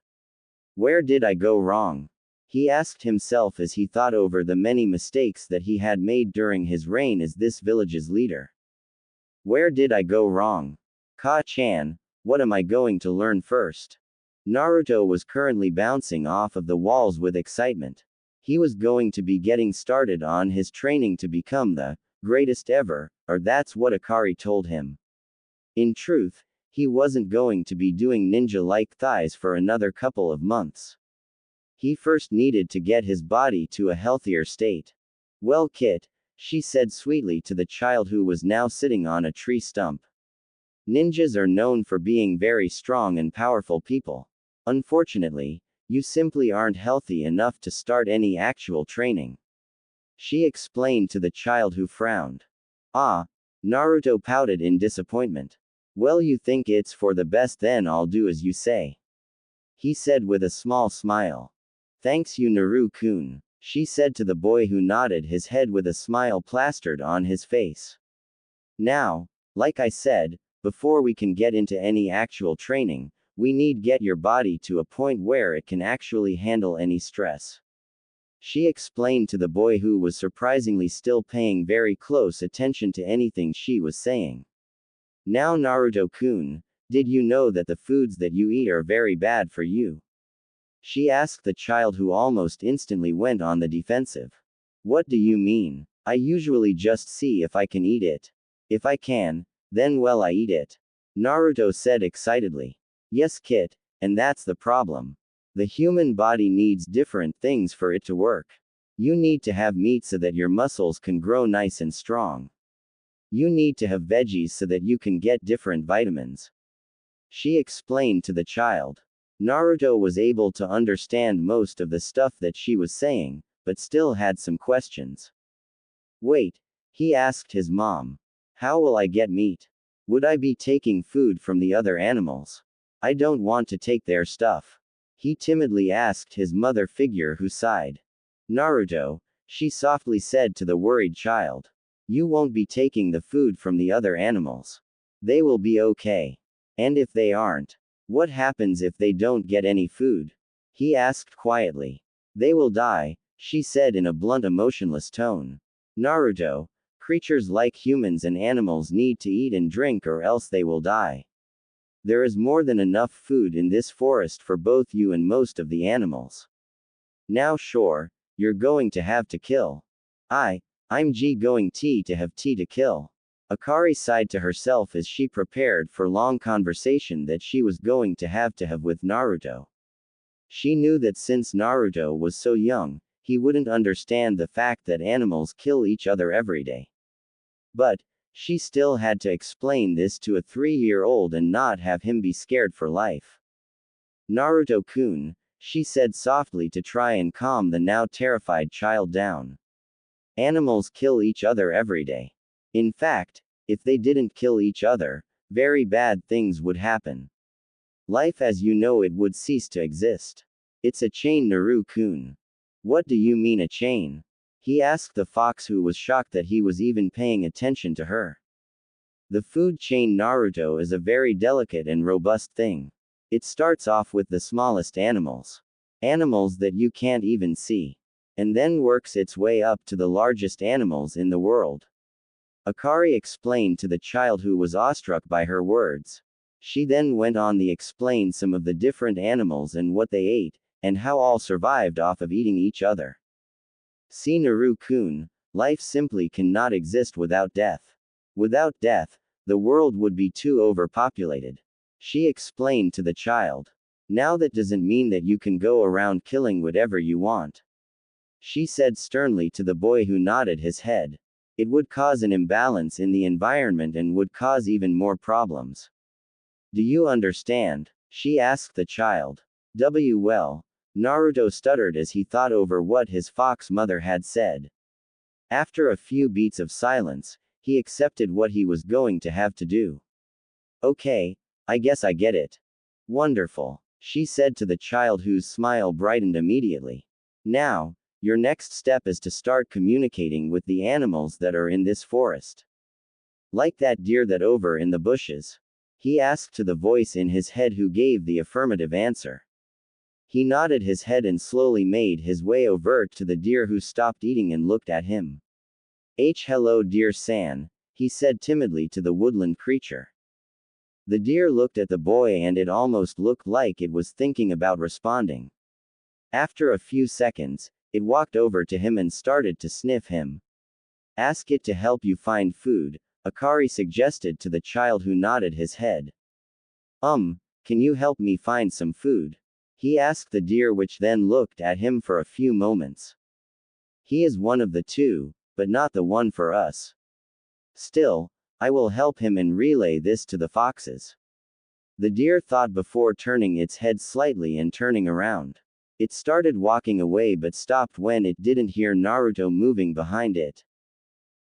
"Where did I go wrong?" he asked himself as he thought over the many mistakes that he had made during his reign as this village's leader. Where did I go wrong? Ka-chan, what am I going to learn first? Naruto was currently bouncing off of the walls with excitement. He was going to be getting started on his training to become the greatest ever, or that's what Akari told him. In truth, he wasn't going to be doing ninja-like thighs for another couple of months. He first needed to get his body to a healthier state. "Well, Kit," she said sweetly to the child who was now sitting on a tree stump. "Ninjas are known for being very strong and powerful people. Unfortunately, you simply aren't healthy enough to start any actual training," she explained to the child who frowned. "Ah," Naruto pouted in disappointment. "Well, you think it's for the best, then I'll do as you say," he said with a small smile. "Thanks you, Naru-kun," she said to the boy who nodded his head with a smile plastered on his face. "Now, like I said, before we can get into any actual training, we need get your body to a point where it can actually handle any stress," she explained to the boy who was surprisingly still paying very close attention to anything she was saying. "Now Naruto-kun, did you know that the foods that you eat are very bad for you?" she asked the child who almost instantly went on the defensive. "What do you mean? I usually just see if I can eat it. If I can, then well I eat it," Naruto said excitedly. "Yes, Kit, and that's the problem. The human body needs different things for it to work. You need to have meat so that your muscles can grow nice and strong. You need to have veggies so that you can get different vitamins," she explained to the child. Naruto was able to understand most of the stuff that she was saying, but still had some questions. "Wait," he asked his mom. "How will I get meat? Would I be taking food from the other animals? I don't want to take their stuff," he timidly asked his mother figure who sighed. "Naruto," she softly said to the worried child. "You won't be taking the food from the other animals. They will be okay. And if they aren't, what happens if they don't get any food?" he asked quietly. "They will die," she said in a blunt, emotionless tone. "Naruto, creatures like humans and animals need to eat and drink or else they will die. There is more than enough food in this forest for both you and most of the animals. Now sure, you're going to have to kill. I'm going to have to kill." Akari sighed to herself as she prepared for long conversation that she was going to have with Naruto. She knew that since Naruto was so young, he wouldn't understand the fact that animals kill each other every day. But, she still had to explain this to a 3-year-old and not have him be scared for life. "Naruto-kun," she said softly to try and calm the now terrified child down. "Animals kill each other every day. In fact, if they didn't kill each other, very bad things would happen. Life as you know it would cease to exist. It's a chain, Naru-kun." "What do you mean a chain?" he asked the fox who was shocked that he was even paying attention to her. "The food chain, Naruto, is a very delicate and robust thing. It starts off with the smallest animals. Animals that you can't even see. And then works its way up to the largest animals in the world," Akari explained to the child who was awestruck by her words. She then went on to explain some of the different animals and what they ate, and how all survived off of eating each other. "See, Naru-kun, life simply cannot exist without death. Without death, the world would be too overpopulated," she explained to the child. "Now that doesn't mean that you can go around killing whatever you want. she said sternly to the boy who nodded his head. It would cause an imbalance in the environment and would cause even more problems. Do you understand? She asked the child. Well, Naruto stuttered as he thought over what his fox mother had said. After a few beats of silence, he accepted what he was going to have to do. Okay, I guess I get it. Wonderful, she said to the child whose smile brightened immediately. Now, your next step is to start communicating with the animals that are in this forest. Like that deer that over in the bushes? He asked to the voice in his head who gave the affirmative answer. He nodded his head and slowly made his way over to the deer who stopped eating and looked at him. Hello deer-san, he said timidly to the woodland creature. The deer looked at the boy and it almost looked like it was thinking about responding. After a few seconds, it walked over to him and started to sniff him. Ask it to help you find food, Akari suggested to the child who nodded his head. Can you help me find some food? He asked the deer, which then looked at him for a few moments. He is one of the two, but not the one for us. Still, I will help him and relay this to the foxes. The deer thought before turning its head slightly and turning around. It started walking away but stopped when it didn't hear Naruto moving behind it.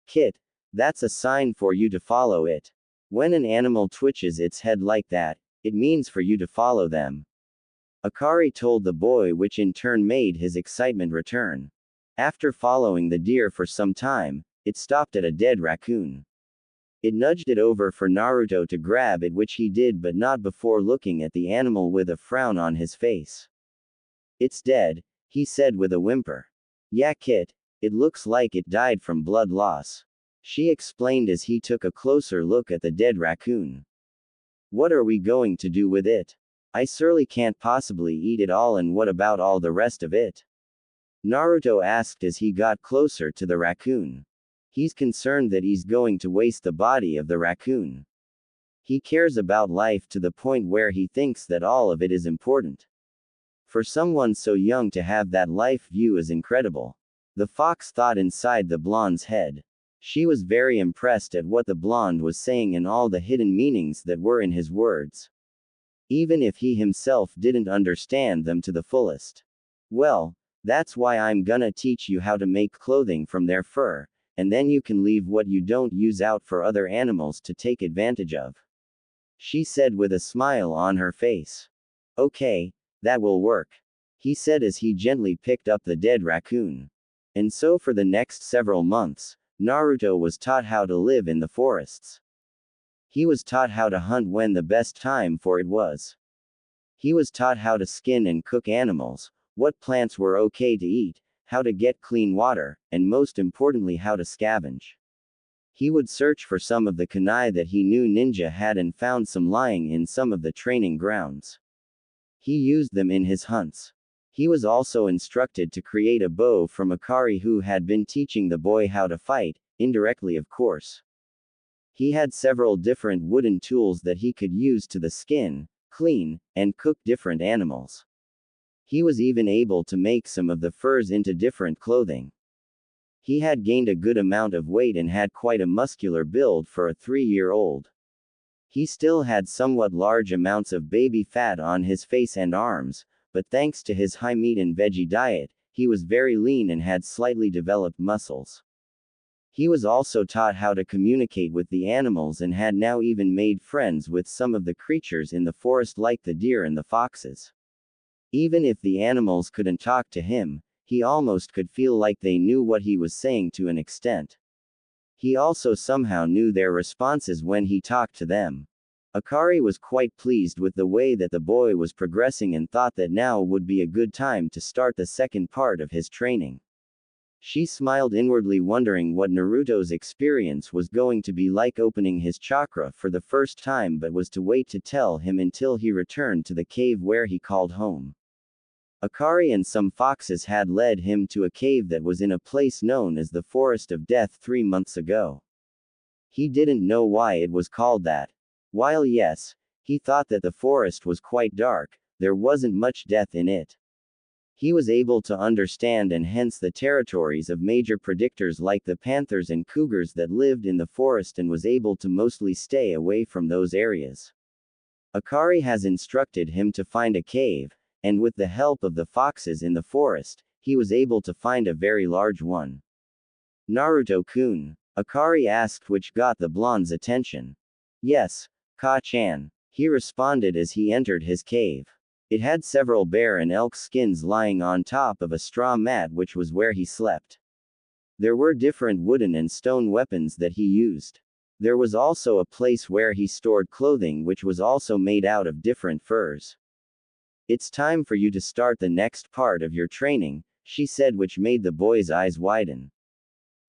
Kit, that's a sign for you to follow it. When an animal twitches its head like that, it means for you to follow them. Akari told the boy, which in turn made his excitement return. After following the deer for some time, it stopped at a dead raccoon. It nudged it over for Naruto to grab it, which he did but not before looking at the animal with a frown on his face. It's dead, he said with a whimper. Yeah Kit, it looks like it died from blood loss, she explained as he took a closer look at the dead raccoon. What are we going to do with it? I surely can't possibly eat it all, and what about all the rest of it? Naruto asked as he got closer to the raccoon. He's concerned that he's going to waste the body of the raccoon. He cares about life to the point where he thinks that all of it is important. For someone so young to have that life view is incredible. The fox thought inside the blonde's head. She was very impressed at what the blonde was saying and all the hidden meanings that were in his words. Even if he himself didn't understand them to the fullest. Well, that's why I'm gonna teach you how to make clothing from their fur, and then you can leave what you don't use out for other animals to take advantage of. She said with a smile on her face. Okay, that will work, he said as he gently picked up the dead raccoon. And so for the next several months, Naruto was taught how to live in the forests. He was taught how to hunt when the best time for it was. He was taught how to skin and cook animals, what plants were okay to eat, how to get clean water, and most importantly how to scavenge. He would search for some of the kunai that he knew ninja had and found some lying in some of the training grounds. He used them in his hunts. He was also instructed to create a bow from Akari, who had been teaching the boy how to fight, indirectly of course. He had several different wooden tools that he could use to skin, clean, and cook different animals. He was even able to make some of the furs into different clothing. He had gained a good amount of weight and had quite a muscular build for a 3-year-old. He still had somewhat large amounts of baby fat on his face and arms, but thanks to his high meat and veggie diet, he was very lean and had slightly developed muscles. He was also taught how to communicate with the animals and had now even made friends with some of the creatures in the forest like the deer and the foxes. Even if the animals couldn't talk to him, he almost could feel like they knew what he was saying to an extent. He also somehow knew their responses when he talked to them. Akari was quite pleased with the way that the boy was progressing and thought that now would be a good time to start the second part of his training. She smiled inwardly, wondering what Naruto's experience was going to be like opening his chakra for the first time, but was to wait to tell him until he returned to the cave where he called home. Akari and some foxes had led him to a cave that was in a place known as the Forest of Death 3 months ago. He didn't know why it was called that. While yes, he thought that the forest was quite dark, there wasn't much death in it. He was able to understand and hence the territories of major predictors like the panthers and cougars that lived in the forest and was able to mostly stay away from those areas. Akari has instructed him to find a cave, and with the help of the foxes in the forest, he was able to find a very large one. Naruto-kun, Akari asked, which got the blonde's attention. Yes, Ka-chan, he responded as he entered his cave. It had several bear and elk skins lying on top of a straw mat, which was where he slept. There were different wooden and stone weapons that he used. There was also a place where he stored clothing which was also made out of different furs. It's time for you to start the next part of your training, she said, which made the boy's eyes widen.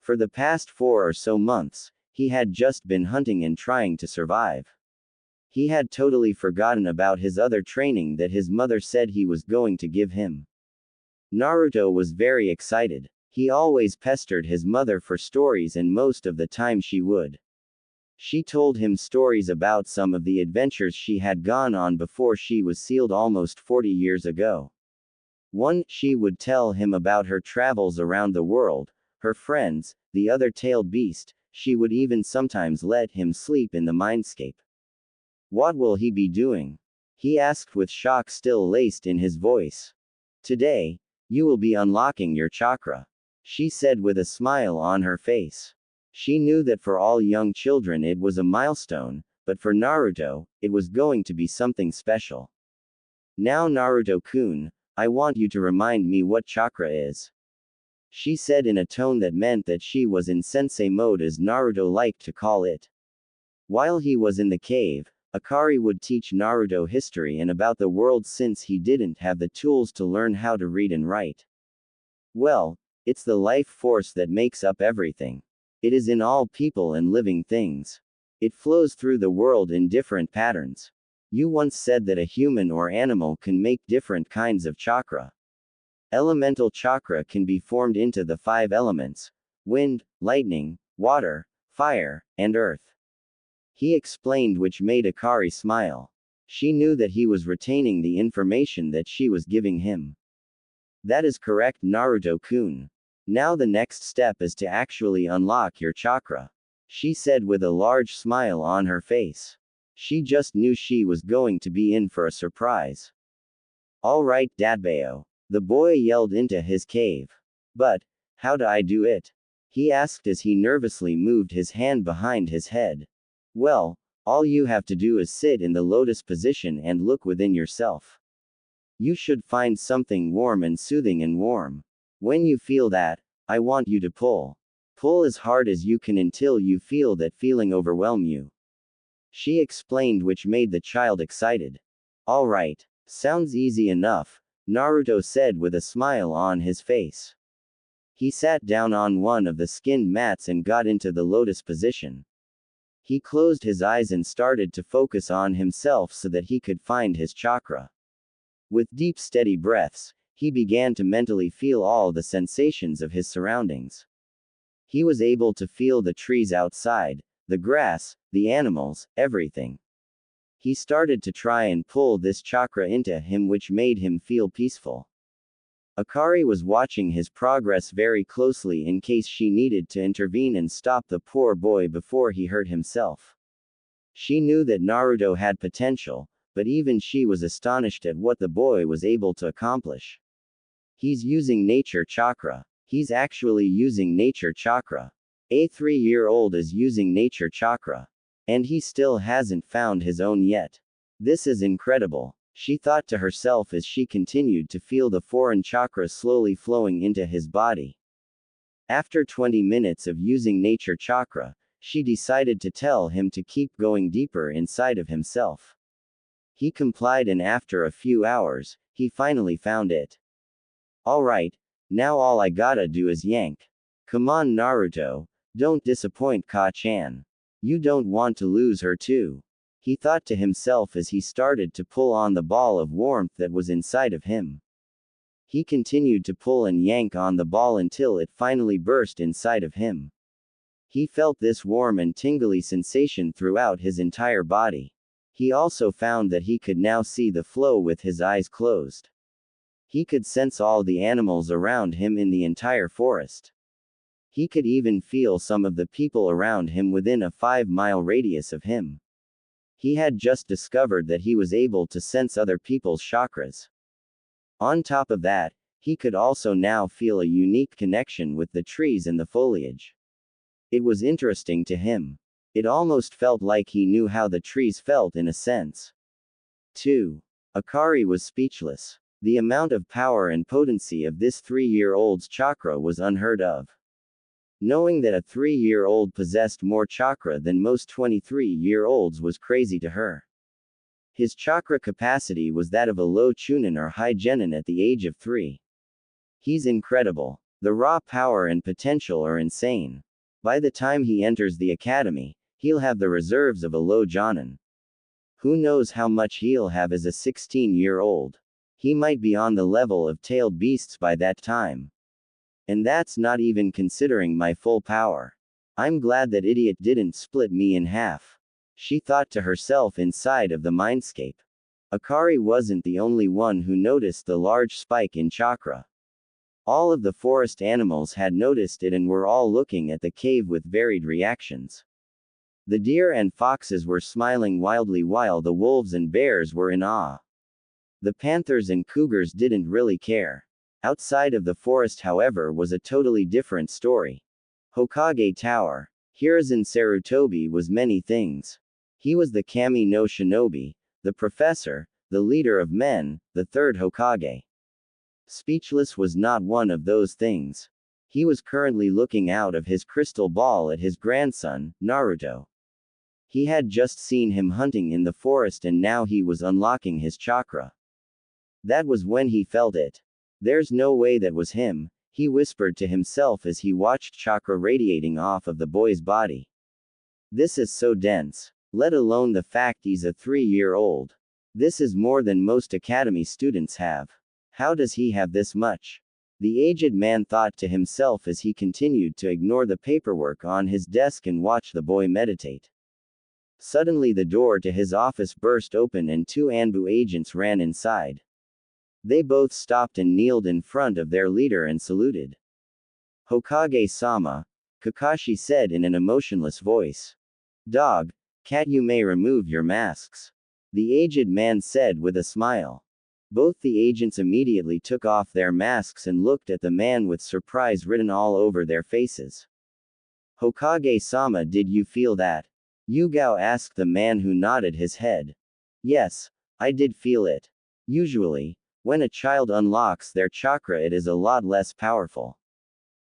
For the past 4 or so months, he had just been hunting and trying to survive. He had totally forgotten about his other training that his mother said he was going to give him. Naruto was very excited. He always pestered his mother for stories, and most of the time she would. She told him stories about some of the adventures she had gone on before she was sealed almost 40 years ago. One, she would tell him about her travels around the world, her friends, the other tailed beast. She would even sometimes let him sleep in the mindscape. What will he be doing? He asked with shock still laced in his voice. Today, you will be unlocking your chakra, she said with a smile on her face. She knew that for all young children it was a milestone, but for Naruto, it was going to be something special. Now Naruto-kun, I want you to remind me what chakra is, she said in a tone that meant that she was in sensei mode, as Naruto liked to call it. While he was in the cave, Akari would teach Naruto history and about the world since he didn't have the tools to learn how to read and write. Well, it's the life force that makes up everything. It is in all people and living things. It flows through the world in different patterns. You once said that a human or animal can make different kinds of chakra. Elemental chakra can be formed into the 5 elements: wind, lightning, water, fire, and earth. He explained, which made Akari smile. She knew that he was retaining the information that she was giving him. That is correct, Naruto-kun. Now the next step is to actually unlock your chakra, she said with a large smile on her face. She just knew she was going to be in for a surprise. All right, Dadbao, the boy yelled into his cave. But, how do I do it? He asked as he nervously moved his hand behind his head. Well, all you have to do is sit in the lotus position and look within yourself. You should find something warm and soothing and warm. When you feel that, I want you to pull. Pull as hard as you can until you feel that feeling overwhelm you, she explained, which made the child excited. All right, sounds easy enough, Naruto said with a smile on his face. He sat down on one of the skinned mats and got into the lotus position. He closed his eyes and started to focus on himself so that he could find his chakra. With deep steady breaths, he began to mentally feel all the sensations of his surroundings. He was able to feel the trees outside, the grass, the animals, everything. He started to try and pull this chakra into him, which made him feel peaceful. Akari was watching his progress very closely in case she needed to intervene and stop the poor boy before he hurt himself. She knew that Naruto had potential, but even she was astonished at what the boy was able to accomplish. He's using nature chakra. He's actually using nature chakra. A 3-year-old is using nature chakra. And he still hasn't found his own yet. This is incredible, she thought to herself as she continued to feel the foreign chakra slowly flowing into his body. After 20 minutes of using nature chakra, she decided to tell him to keep going deeper inside of himself. He complied, and after a few hours, he finally found it. Alright, now all I gotta do is yank. Come on, Naruto, don't disappoint Ka-chan. You don't want to lose her too, he thought to himself as he started to pull on the ball of warmth that was inside of him. He continued to pull and yank on the ball until it finally burst inside of him. He felt this warm and tingly sensation throughout his entire body. He also found that he could now see the flow with his eyes closed. He could sense all the animals around him in the entire forest. He could even feel some of the people around him within a 5-mile radius of him. He had just discovered that he was able to sense other people's chakras. On top of that, he could also now feel a unique connection with the trees and the foliage. It was interesting to him. It almost felt like he knew how the trees felt in a sense. 2. Akari was speechless. The amount of power and potency of this 3-year-old's chakra was unheard of. Knowing that a 3-year-old possessed more chakra than most 23-year-olds was crazy to her. His chakra capacity was that of a low chunin or high genin at the age of 3. He's incredible. The raw power and potential are insane. By the time he enters the academy, he'll have the reserves of a low jonin. Who knows how much he'll have as a 16-year-old. He might be on the level of tailed beasts by that time. And that's not even considering my full power. I'm glad that idiot didn't split me in half. She thought to herself inside of the mindscape. Akari wasn't the only one who noticed the large spike in chakra. All of the forest animals had noticed it and were all looking at the cave with varied reactions. The deer and foxes were smiling wildly while the wolves and bears were in awe. The panthers and cougars didn't really care. Outside of the forest, however, was a totally different story. Hokage Tower. Hiruzen Sarutobi was many things. He was the Kami no Shinobi, the professor, the leader of men, the third Hokage. Speechless was not one of those things. He was currently looking out of his crystal ball at his grandson, Naruto. He had just seen him hunting in the forest and now he was unlocking his chakra. That was when he felt it. There's no way that was him, he whispered to himself as he watched chakra radiating off of the boy's body. This is so dense. Let alone the fact he's a 3-year-old. This is more than most academy students have. How does he have this much? The aged man thought to himself as he continued to ignore the paperwork on his desk and watch the boy meditate. Suddenly the door to his office burst open and 2 Anbu agents ran inside. They both stopped and kneeled in front of their leader and saluted. Hokage-sama, Kakashi said in an emotionless voice. Dog, cat, you may remove your masks. The aged man said with a smile. Both the agents immediately took off their masks and looked at the man with surprise written all over their faces. Hokage-sama, did you feel that? Yuga asked the man who nodded his head. Yes, I did feel it. Usually, when a child unlocks their chakra, it is a lot less powerful.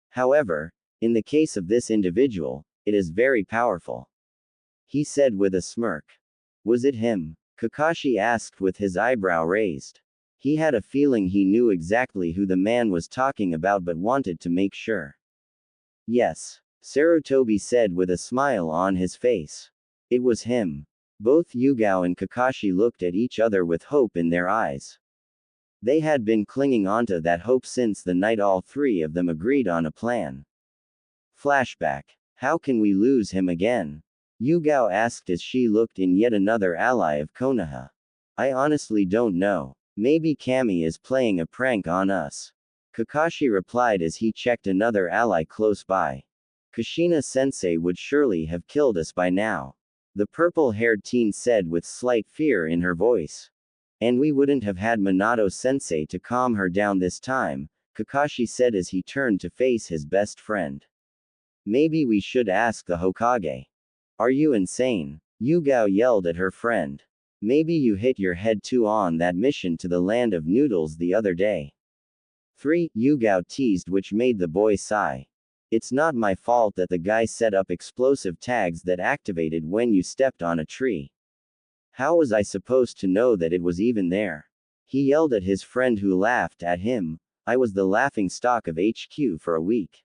However, in the case of this individual, it is very powerful. He said with a smirk. Was it him? Kakashi asked with his eyebrow raised. He had a feeling he knew exactly who the man was talking about but wanted to make sure. Yes, Sarutobi said with a smile on his face. It was him. Both Yuga and Kakashi looked at each other with hope in their eyes. They had been clinging onto that hope since the night all 3 of them agreed on a plan. Flashback. How can we lose him again? Yuga asked as she looked in yet another ally of Konoha. I honestly don't know. Maybe Kami is playing a prank on us. Kakashi replied as he checked another ally close by. Kushina-sensei would surely have killed us by now. The purple-haired teen said with slight fear in her voice. And we wouldn't have had Minato-sensei to calm her down this time, Kakashi said as he turned to face his best friend. Maybe we should ask the Hokage. Are you insane? Yuga yelled at her friend. Maybe you hit your head too on that mission to the land of noodles the other day. 3. Yuga teased, which made the boy sigh. It's not my fault that the guy set up explosive tags that activated when you stepped on a tree. How was I supposed to know that it was even there? He yelled at his friend who laughed at him. I was the laughing stock of HQ for a week.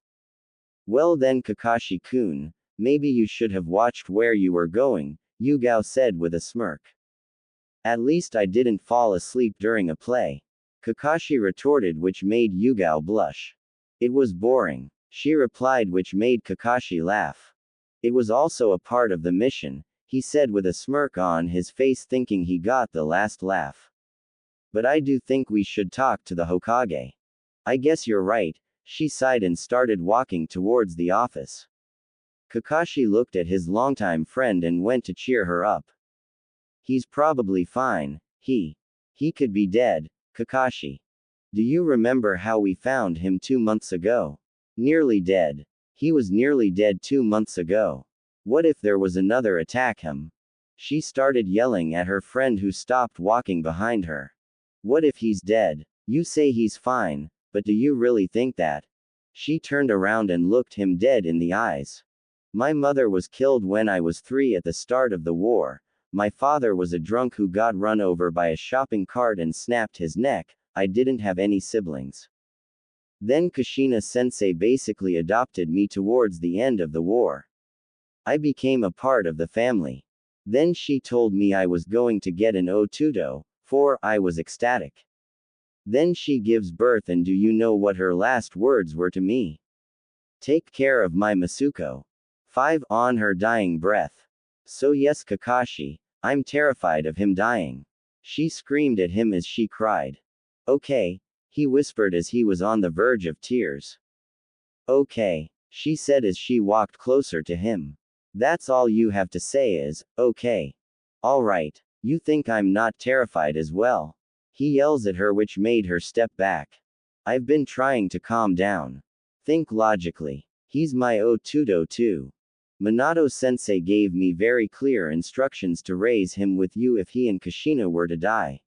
Well then, Kakashi-kun, maybe you should have watched where you were going, Yuga said with a smirk. At least I didn't fall asleep during a play. Kakashi retorted, which made Yuga blush. It was boring, she replied, which made Kakashi laugh. It was also a part of the mission, he said with a smirk on his face, thinking he got the last laugh. But I do think we should talk to the Hokage. I guess you're right, she sighed and started walking towards the office. Kakashi looked at his longtime friend and went to cheer her up. He's probably fine. He could be dead, Kakashi. Do you remember how we found him 2 months ago? Nearly dead. He was nearly dead 2 months ago. What if there was another attack him? She started yelling at her friend who stopped walking behind her. What if he's dead? You say he's fine, but do you really think that? She turned around and looked him dead in the eyes. My mother was killed when I was 3 at the start of the war. My father was a drunk who got run over by a shopping cart and snapped his neck. I didn't have any siblings. Then Kushina sensei basically adopted me towards the end of the war. I became a part of the family. Then she told me I was going to get an Otudo, for I was ecstatic. Then she gives birth, and do you know what her last words were to me? Take care of my Masuko. 5 on her dying breath. So yes, Kakashi, I'm terrified of him dying. She screamed at him as she cried. Okay, he whispered as he was on the verge of tears. Okay, she said as she walked closer to him. That's all you have to say is, okay. Alright, you think I'm not terrified as well? He yells at her, which made her step back. I've been trying to calm down. Think logically. He's my Otudo too. Minato sensei gave me very clear instructions to raise him with you if he and Kushina were to die.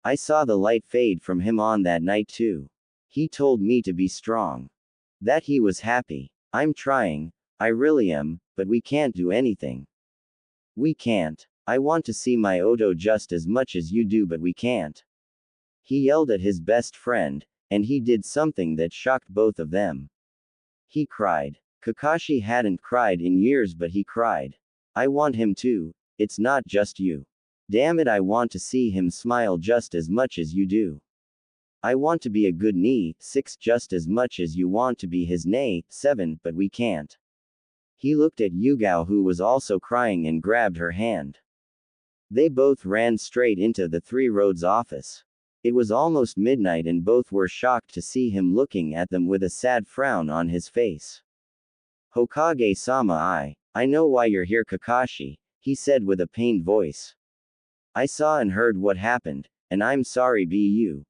I saw the light fade from him on that night too. He told me to be strong. That he was happy. I'm trying, I really am, but we can't do anything. We can't. I want to see my Oto just as much as you do, but we can't. He yelled at his best friend, and he did something that shocked both of them. He cried. Kakashi hadn't cried in years, but he cried. I want him to. It's not just you. Damn it, I want to see him smile just as much as you do. I want to be a good knee 6 just as much as you want to be his knee 7, but we can't. He looked at Yuga, who was also crying, and grabbed her hand. They both ran straight into the Three Roads office. It was almost midnight and both were shocked to see him looking at them with a sad frown on his face. Hokage-sama, I know why you're here, Kakashi, he said with a pained voice. I saw and heard what happened, and I'm sorry be you.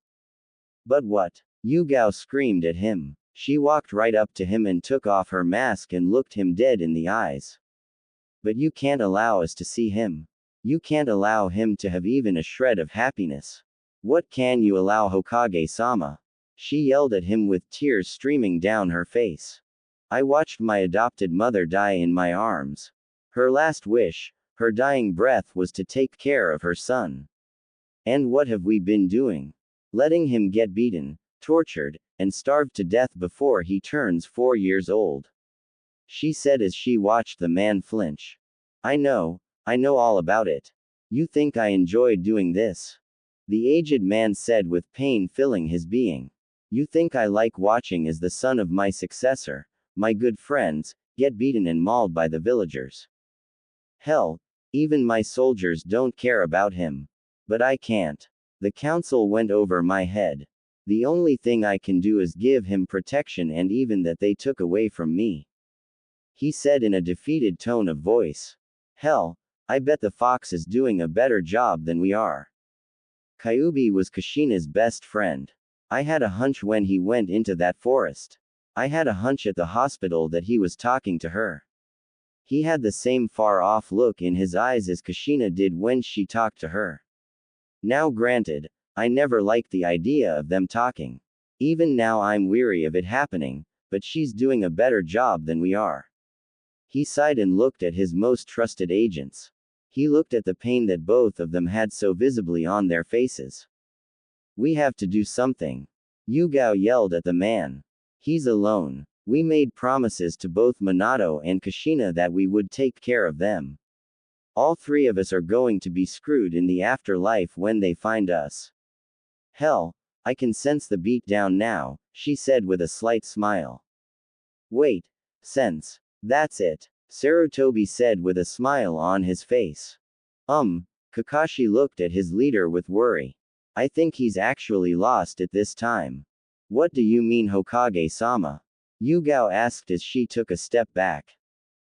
But what? Yuga screamed at him. She walked right up to him and took off her mask and looked him dead in the eyes. But you can't allow us to see him. You can't allow him to have even a shred of happiness. What can you allow, Hokage-sama? She yelled at him with tears streaming down her face. I watched my adopted mother die in my arms. Her last wish, her dying breath, was to take care of her son. And what have we been doing? Letting him get beaten, tortured, and starved to death before he turns 4 years old. She said as she watched the man flinch. I know all about it. You think I enjoy doing this? The aged man said with pain filling his being. You think I like watching as the son of my successor, my good friends, get beaten and mauled by the villagers? Hell, even my soldiers don't care about him. But I can't. The council went over my head. The only thing I can do is give him protection, and even that they took away from me. He said in a defeated tone of voice. Hell, I bet the fox is doing a better job than we are. Kyuubi was Kushina's best friend. I had a hunch when he went into that forest. I had a hunch at the hospital that he was talking to her. He had the same far-off look in his eyes as Kushina did when she talked to her. Now granted, I never liked the idea of them talking. Even now I'm weary of it happening, but she's doing a better job than we are. He sighed and looked at his most trusted agents. He looked at the pain that both of them had so visibly on their faces. We have to do something. Yuga yelled at the man. He's alone. We made promises to both Minato and Kushina that we would take care of them. All 3 of us are going to be screwed in the afterlife when they find us. Hell, I can sense the beat down now, she said with a slight smile. Wait. Sense. That's it, Sarutobi said with a smile on his face. Kakashi looked at his leader with worry. I think he's actually lost it this time. What do you mean, Hokage-sama? Yugao asked as she took a step back.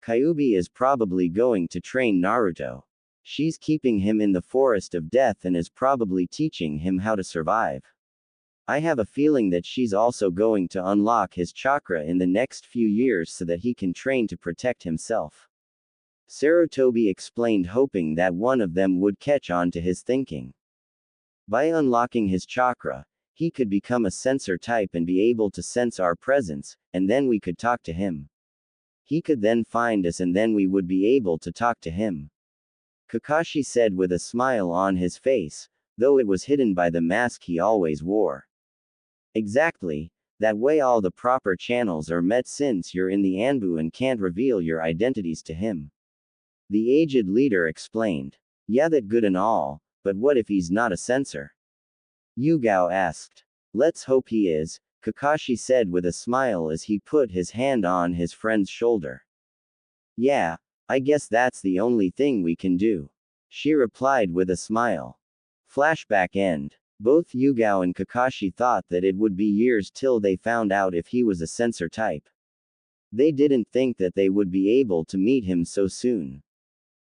Kyuubi is probably going to train Naruto. She's keeping him in the forest of death and is probably teaching him how to survive. I have a feeling that she's also going to unlock his chakra in the next few years so that he can train to protect himself. Sarutobi explained, hoping that one of them would catch on to his thinking. By unlocking his chakra, he could become a sensor type and be able to sense our presence, and then we could talk to him. He could then find us and then we would be able to talk to him. Kakashi said with a smile on his face, though it was hidden by the mask he always wore. Exactly, that way all the proper channels are met since you're in the Anbu and can't reveal your identities to him. The aged leader explained. Yeah, that good and all, but what if he's not a sensor? Yugao asked. Let's hope he is, Kakashi said with a smile as he put his hand on his friend's shoulder. Yeah, I guess that's the only thing we can do, she replied with a smile. Flashback end. Both Yugao and Kakashi thought that it would be years till they found out if he was a sensor type. They didn't think that they would be able to meet him so soon.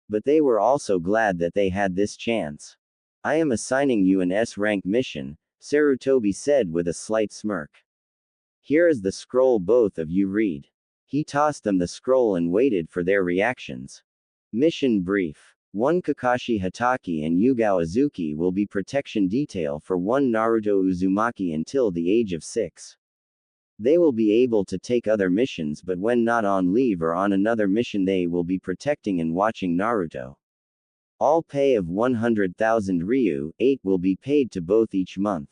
But they were also glad that they had this chance. I am assigning you an S-rank mission, Sarutobi said with a slight smirk. Here is the scroll, both of you read. He tossed them the scroll and waited for their reactions. Mission brief. 1 Kakashi Hatake and Yuga Azuki will be protection detail for 1 Naruto Uzumaki until the age of 6. They will be able to take other missions, but when not on leave or on another mission they will be protecting and watching Naruto. All pay of 100,000 Ryu, 8 will be paid to both each month.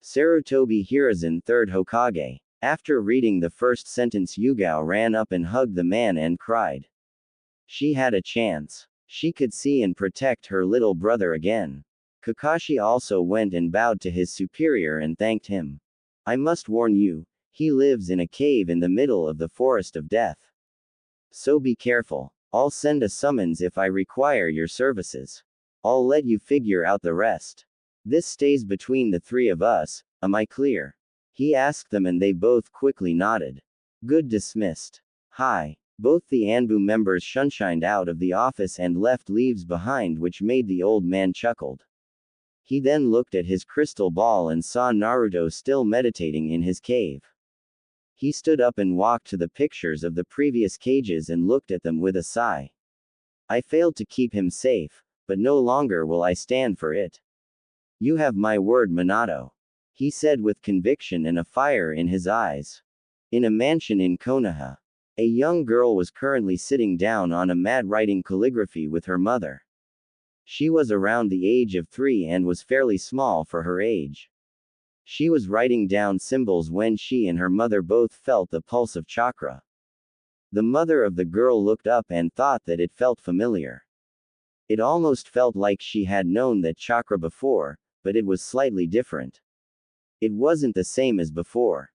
Sarutobi Hiruzen, 3rd Hokage. After reading the first sentence, Yugao ran up and hugged the man and cried. She had a chance. She could see and protect her little brother again. Kakashi also went and bowed to his superior and thanked him. I must warn you, he lives in a cave in the middle of the forest of death. So be careful. I'll send a summons if I require your services. I'll let you figure out the rest. This stays between the three of us, am I clear? He asked them and they both quickly nodded. Good, dismissed. Hi. Both the Anbu members shunshined out of the office and left leaves behind, which made the old man chuckled. He then looked at his crystal ball and saw Naruto still meditating in his cave. He stood up and walked to the pictures of the previous cages and looked at them with a sigh. I failed to keep him safe, but no longer will I stand for it. You have my word, Minato. He said with conviction and a fire in his eyes. In a mansion in Konoha, a young girl was currently sitting down on a mat writing calligraphy with her mother. She was around the age of 3 and was fairly small for her age. She was writing down symbols when she and her mother both felt the pulse of chakra. The mother of the girl looked up and thought that it felt familiar. It almost felt like she had known that chakra before, but it was slightly different. It wasn't the same as before.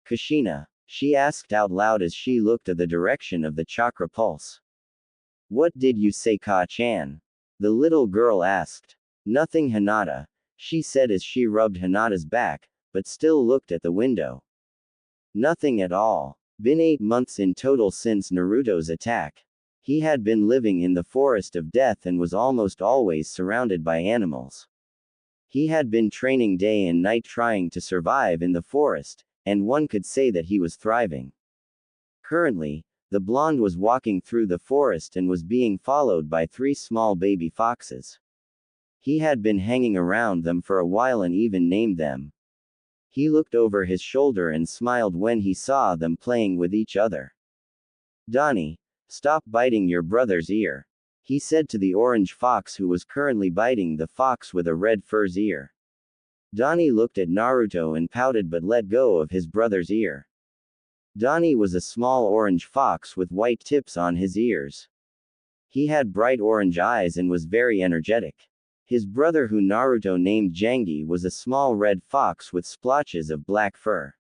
Kushina, she asked out loud as she looked at the direction of the chakra pulse. What did you say, Ka-chan? The little girl asked. Nothing, Hinata, she said as she rubbed Hinata's back, but still looked at the window. Nothing at all. Been 8 months in total since Naruto's attack. He had been living in the forest of death and was almost always surrounded by animals. He had been training day and night trying to survive in the forest, and one could say that he was thriving. Currently, the blonde was walking through the forest and was being followed by 3 small baby foxes. He had been hanging around them for a while and even named them. He looked over his shoulder and smiled when he saw them playing with each other. Donnie, stop biting your brother's ear, he said to the orange fox who was currently biting the fox with a red fur's ear. Donnie looked at Naruto and pouted but let go of his brother's ear. Donnie was a small orange fox with white tips on his ears. He had bright orange eyes and was very energetic. His brother, who Naruto named Jangi, was a small red fox with splotches of black fur.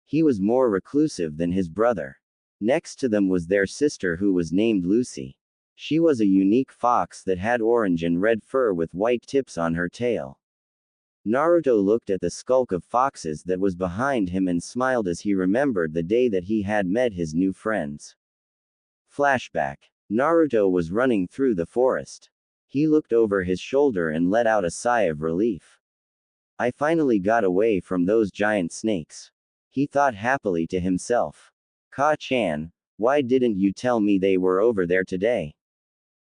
He was more reclusive than his brother. Next to them was their sister, who was named Lucy. She was a unique fox that had orange and red fur with white tips on her tail. Naruto looked at the skulk of foxes that was behind him and smiled as he remembered the day that he had met his new friends. Flashback. Naruto was running through the forest. He looked over his shoulder and let out a sigh of relief. I finally got away from those giant snakes. He thought happily to himself. Ka-chan, why didn't you tell me they were over there today?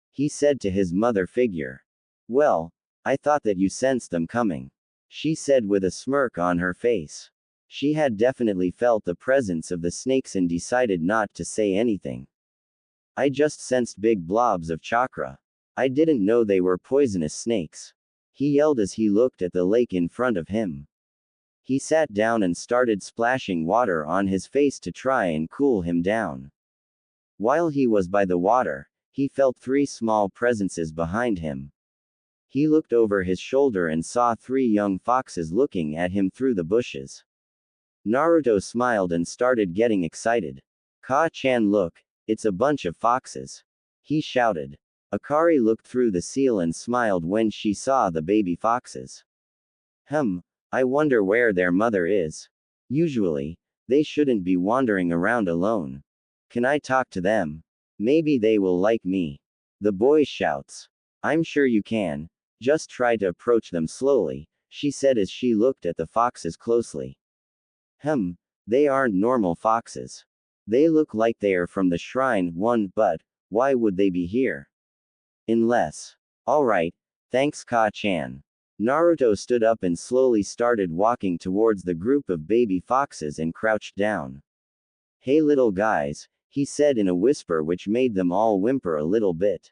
He said to his mother figure. Well, I thought that you sensed them coming, she said with a smirk on her face. She had definitely felt the presence of the snakes and decided not to say anything. I just sensed big blobs of chakra. I didn't know they were poisonous snakes, he yelled as he looked at the lake in front of him. He sat down and started splashing water on his face to try and cool him down. While he was by the water, he felt 3 small presences behind him. He looked over his shoulder and saw 3 young foxes looking at him through the bushes. Naruto smiled and started getting excited. Ka-chan, look, it's a bunch of foxes, he shouted. Akari looked through the seal and smiled when she saw the baby foxes. I wonder where their mother is. Usually, they shouldn't be wandering around alone. Can I talk to them? Maybe they will like me. The boy shouts. I'm sure you can. Just try to approach them slowly, she said as she looked at the foxes closely. They aren't normal foxes. They look like they are from the shrine one, but why would they be here? Unless. Alright, thanks Ka-chan. Naruto stood up and slowly started walking towards the group of baby foxes and crouched down. Hey little guys, he said in a whisper which made them all whimper a little bit.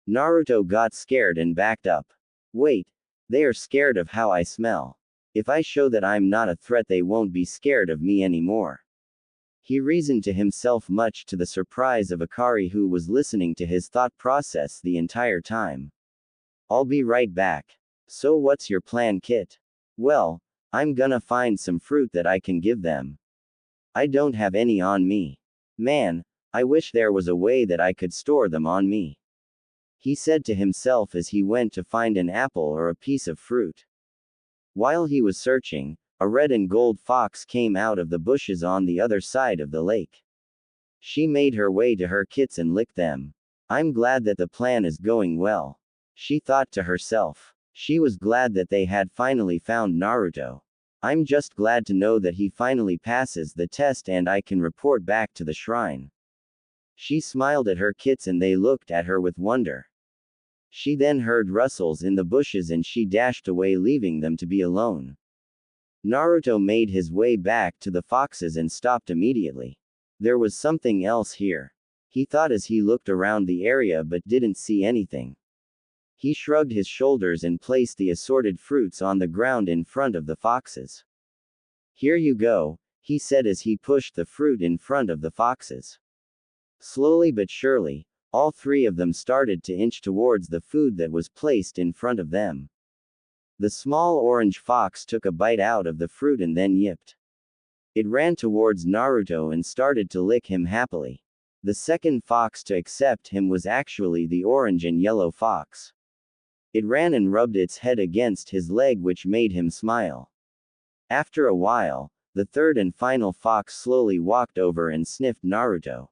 Naruto got scared and backed up. Wait, they are scared of how I smell. If I show that I'm not a threat, they won't be scared of me anymore. He reasoned to himself, much to the surprise of Akari, who was listening to his thought process the entire time. I'll be right back. So what's your plan, Kit? Well, I'm gonna find some fruit that I can give them. I don't have any on me. Man, I wish there was a way that I could store them on me, he said to himself as he went to find an apple or a piece of fruit. While he was searching, a red and gold fox came out of the bushes on the other side of the lake. She made her way to her kits and licked them. I'm glad that the plan is going well, she thought to herself. She was glad that they had finally found Naruto. I'm just glad to know that he finally passes the test and I can report back to the shrine. She smiled at her kits and they looked at her with wonder. She then heard rustles in the bushes and she dashed away, leaving them to be alone. Naruto made his way back to the foxes and stopped immediately. There was something else here, he thought as he looked around the area but didn't see anything. He shrugged his shoulders and placed the assorted fruits on the ground in front of the foxes. Here you go, he said as he pushed the fruit in front of the foxes. Slowly but surely, all 3 of them started to inch towards the food that was placed in front of them. The small orange fox took a bite out of the fruit and then yipped. It ran towards Naruto and started to lick him happily. The second fox to accept him was actually the orange and yellow fox. It ran and rubbed its head against his leg, which made him smile. After a while, the third and final fox slowly walked over and sniffed Naruto.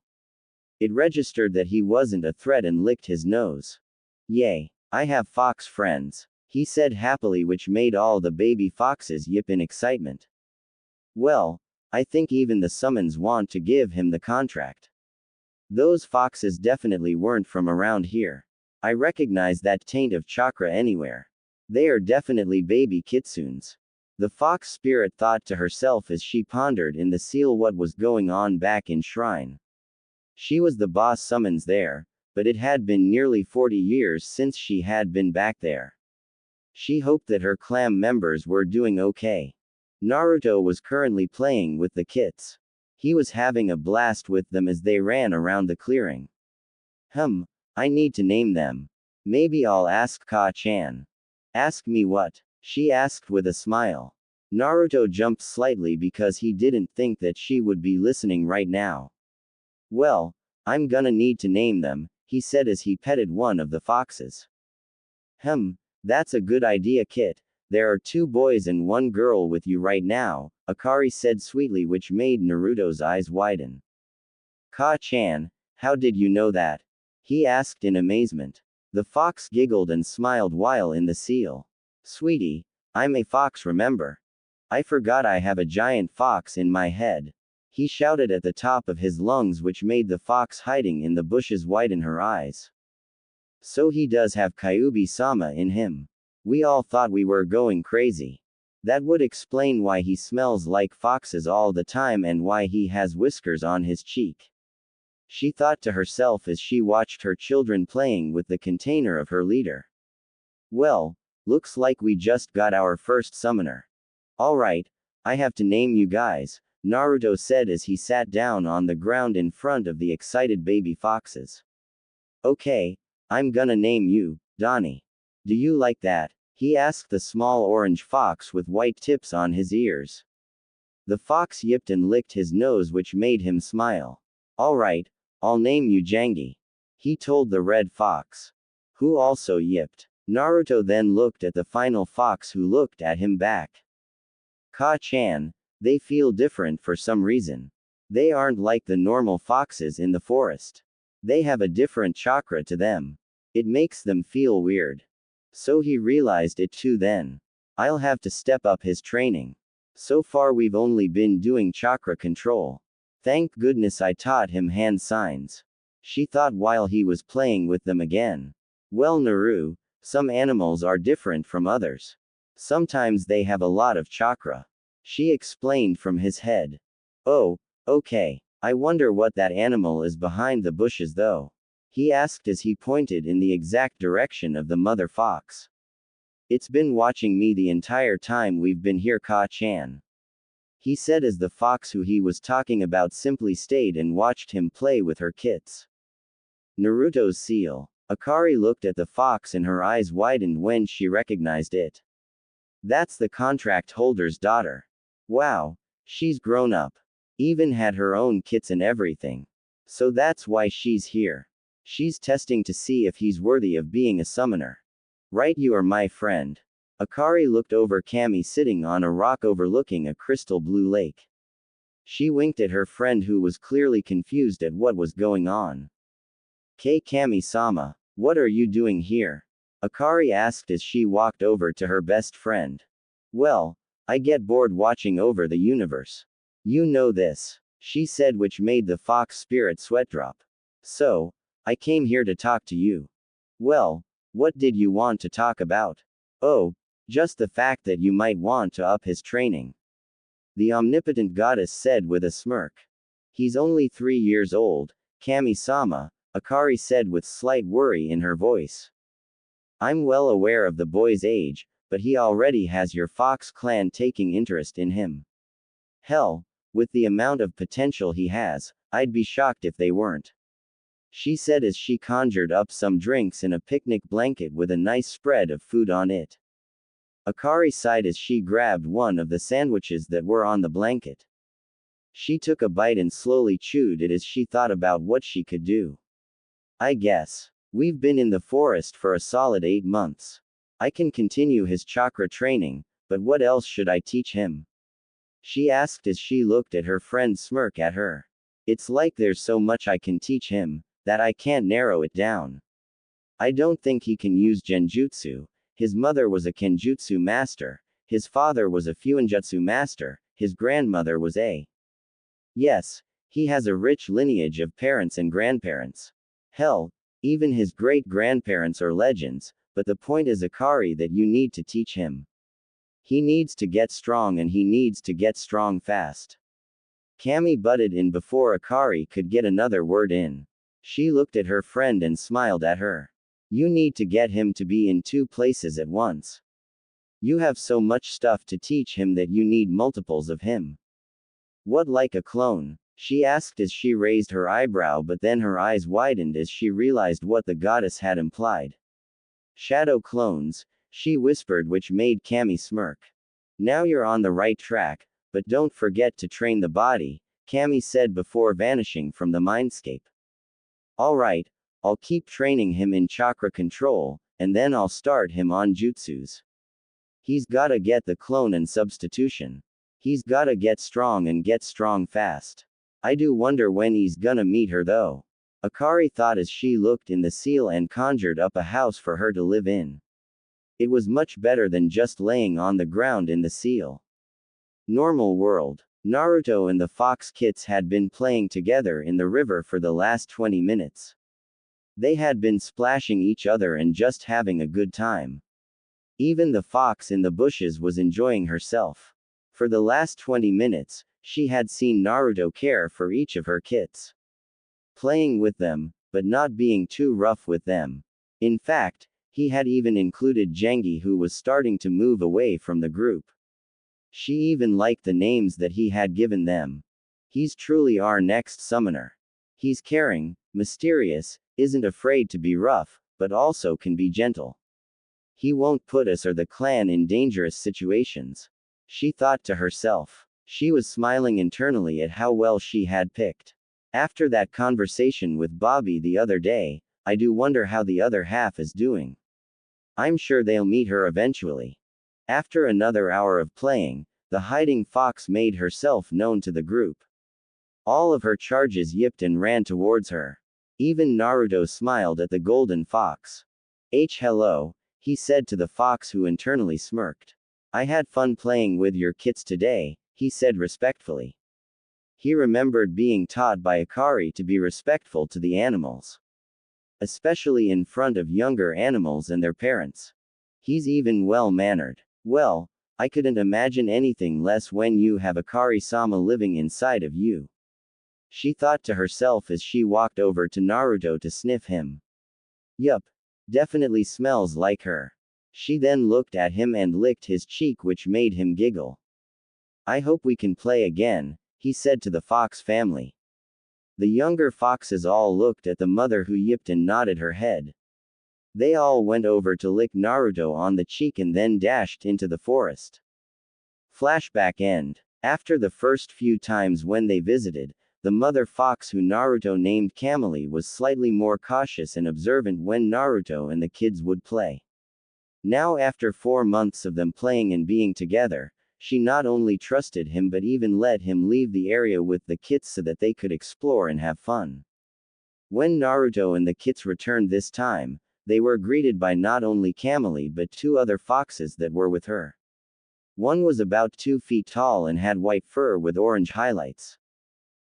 It registered that he wasn't a threat and licked his nose. Yay, I have fox friends, he said happily, which made all the baby foxes yip in excitement. Well, I think even the summons want to give him the contract. Those foxes definitely weren't from around here. I recognize that taint of chakra anywhere. They are definitely baby kitsunes. The fox spirit thought to herself as she pondered in the seal what was going on back in shrine. She was the boss summons there, but it had been nearly 40 years since she had been back there. She hoped that her clan members were doing okay. Naruto was currently playing with the kits. He was having a blast with them as they ran around the clearing. I need to name them. Maybe I'll ask Ka-chan. Ask me what? She asked with a smile. Naruto jumped slightly because he didn't think that she would be listening right now. Well, I'm gonna need to name them, he said as he petted one of the foxes. That's a good idea, Kit. There are 2 boys and 1 girl with you right now, Akari said sweetly, which made Naruto's eyes widen. Ka-chan, how did you know that? He asked in amazement. The fox giggled and smiled while in the seal. Sweetie, I'm a fox, remember? I forgot I have a giant fox in my head. He shouted at the top of his lungs, which made the fox hiding in the bushes widen her eyes. So he does have Kyuubi-sama in him. We all thought we were going crazy. That would explain why he smells like foxes all the time and why he has whiskers on his cheek. She thought to herself as she watched her children playing with the container of her leader. Well, looks like we just got our first summoner. Alright, I have to name you guys, Naruto said as he sat down on the ground in front of the excited baby foxes. Okay, I'm gonna name you, Donnie. Do you like that? He asked the small orange fox with white tips on his ears. The fox yipped and licked his nose, which made him smile. Alright, I'll name you Jangi. He told the red fox, who also yipped. Naruto then looked at the final fox, who looked at him back. Ka-chan, they feel different for some reason. They aren't like the normal foxes in the forest. They have a different chakra to them. It makes them feel weird. So he realized it too then. I'll have to step up his training. So far we've only been doing chakra control. Thank goodness I taught him hand signs. She thought while he was playing with them again. Well, Naru, some animals are different from others. Sometimes they have a lot of chakra. She explained from his head. Oh, okay. I wonder what that animal is behind the bushes though. He asked as he pointed in the exact direction of the mother fox. It's been watching me the entire time we've been here, Ka-chan. He said as the fox who he was talking about simply stayed and watched him play with her kits. Naruto's seal. Akari looked at the fox and her eyes widened when she recognized it. That's the contract holder's daughter. Wow, she's grown up. Even had her own kits and everything. So that's why she's here. She's testing to see if he's worthy of being a summoner. Right, you are my friend. Akari looked over Kami sitting on a rock overlooking a crystal blue lake. She winked at her friend who was clearly confused at what was going on. Kami-sama, what are you doing here? Akari asked as she walked over to her best friend. Well, I get bored watching over the universe. You know this, she said, which made the fox spirit sweat drop. So, I came here to talk to you. Well, what did you want to talk about? Oh, just the fact that you might want to up his training. The omnipotent goddess said with a smirk. He's only 3 years old, Kami-sama, Akari said with slight worry in her voice. I'm well aware of the boy's age, but he already has your Fox clan taking interest in him. Hell, with the amount of potential he has, I'd be shocked if they weren't. She said as she conjured up some drinks in a picnic blanket with a nice spread of food on it. Akari sighed as she grabbed one of the sandwiches that were on the blanket. She took a bite and slowly chewed it as she thought about what she could do. I guess. We've been in the forest for a solid 8 months. I can continue his chakra training, but what else should I teach him? She asked as she looked at her friend smirk at her. It's like there's so much I can teach him, that I can't narrow it down. I don't think he can use genjutsu. His mother was a kenjutsu master, his father was a fuinjutsu master, his grandmother was a. Yes, he has a rich lineage of parents and grandparents. Hell, even his great-grandparents are legends, but the point is, Akari, that you need to teach him. He needs to get strong and he needs to get strong fast. Kami butted in before Akari could get another word in. She looked at her friend and smiled at her. You need to get him to be in 2 places at once. You have so much stuff to teach him that you need multiples of him. What, like a clone? She asked as she raised her eyebrow, but then her eyes widened as she realized what the goddess had implied. Shadow clones, she whispered, which made Kami smirk. Now you're on the right track, but don't forget to train the body, Kami said before vanishing from the mindscape. Alright, I'll keep training him in chakra control, and then I'll start him on jutsus. He's gotta get the clone and substitution. He's gotta get strong and get strong fast. I do wonder when he's gonna meet her though. Akari thought as she looked in the seal and conjured up a house for her to live in. It was much better than just laying on the ground in the seal. Normal world. Naruto and the fox kits had been playing together in the river for the last 20 minutes. They had been splashing each other and just having a good time. Even the fox in the bushes was enjoying herself. For the last 20 minutes, she had seen Naruto care for each of her kits. Playing with them, but not being too rough with them. In fact, he had even included Gengi, who was starting to move away from the group. She even liked the names that he had given them. He's truly our next summoner. He's caring, mysterious, isn't afraid to be rough, but also can be gentle. He won't put us or the clan in dangerous situations. She thought to herself. She was smiling internally at how well she had picked. After that conversation with Bobby the other day, I do wonder how the other half is doing. I'm sure they'll meet her eventually. After another hour of playing, the hiding fox made herself known to the group. All of her charges yipped and ran towards her. Even Naruto smiled at the golden fox. Hello, he said to the fox, who internally smirked. I had fun playing with your kits today, he said respectfully. He remembered being taught by Akari to be respectful to the animals. Especially in front of younger animals and their parents. He's even well-mannered. Well, I couldn't imagine anything less when you have Akari-sama living inside of you. She thought to herself as she walked over to Naruto to sniff him. Yup. Definitely smells like her. She then looked at him and licked his cheek, which made him giggle. I hope we can play again, he said to the fox family. The younger foxes all looked at the mother, who yipped and nodded her head. They all went over to lick Naruto on the cheek and then dashed into the forest. Flashback end. After the first few times when they visited, the mother fox, who Naruto named Camille, was slightly more cautious and observant when Naruto and the kids would play. Now, after 4 months of them playing and being together, she not only trusted him but even let him leave the area with the kits so that they could explore and have fun. When Naruto and the kits returned this time, they were greeted by not only Camille but 2 other foxes that were with her. One was about 2 feet tall and had white fur with orange highlights.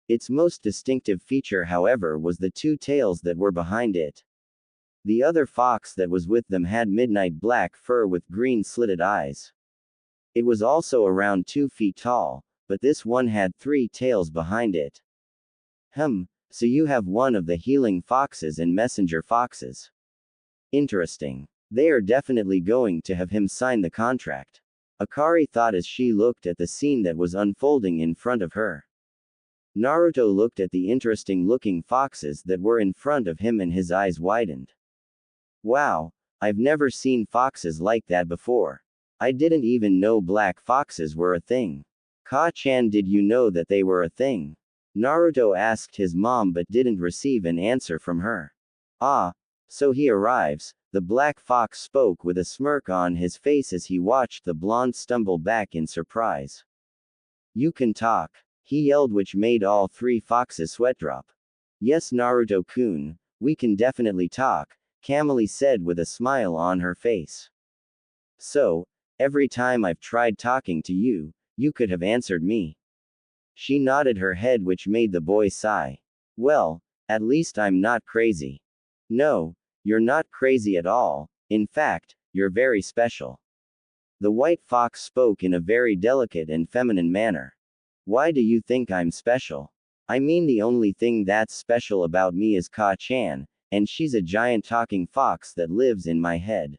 Its most distinctive feature, however, was the 2 tails that were behind it. The other fox that was with them had midnight black fur with green slitted eyes. It was also around 2 feet tall, but this one had 3 tails behind it. So you have one of the healing foxes and messenger foxes. Interesting. They are definitely going to have him sign the contract. Akari thought as she looked at the scene that was unfolding in front of her. Naruto looked at the interesting looking foxes that were in front of him and his eyes widened. Wow, I've never seen foxes like that before. I didn't even know black foxes were a thing. Ka-chan, did you know that they were a thing? Naruto asked his mom but didn't receive an answer from her. Ah, so he arrives, the black fox spoke with a smirk on his face as he watched the blonde stumble back in surprise. You can talk, he yelled, which made all 3 foxes sweat drop. Yes, Naruto-kun, we can definitely talk, Camille said with a smile on her face. So, every time I've tried talking to you, you could have answered me. She nodded her head, which made the boy sigh. Well, at least I'm not crazy. No, you're not crazy at all, in fact, you're very special. The white fox spoke in a very delicate and feminine manner. Why do you think I'm special? I mean, the only thing that's special about me is Ka-chan, and she's a giant talking fox that lives in my head.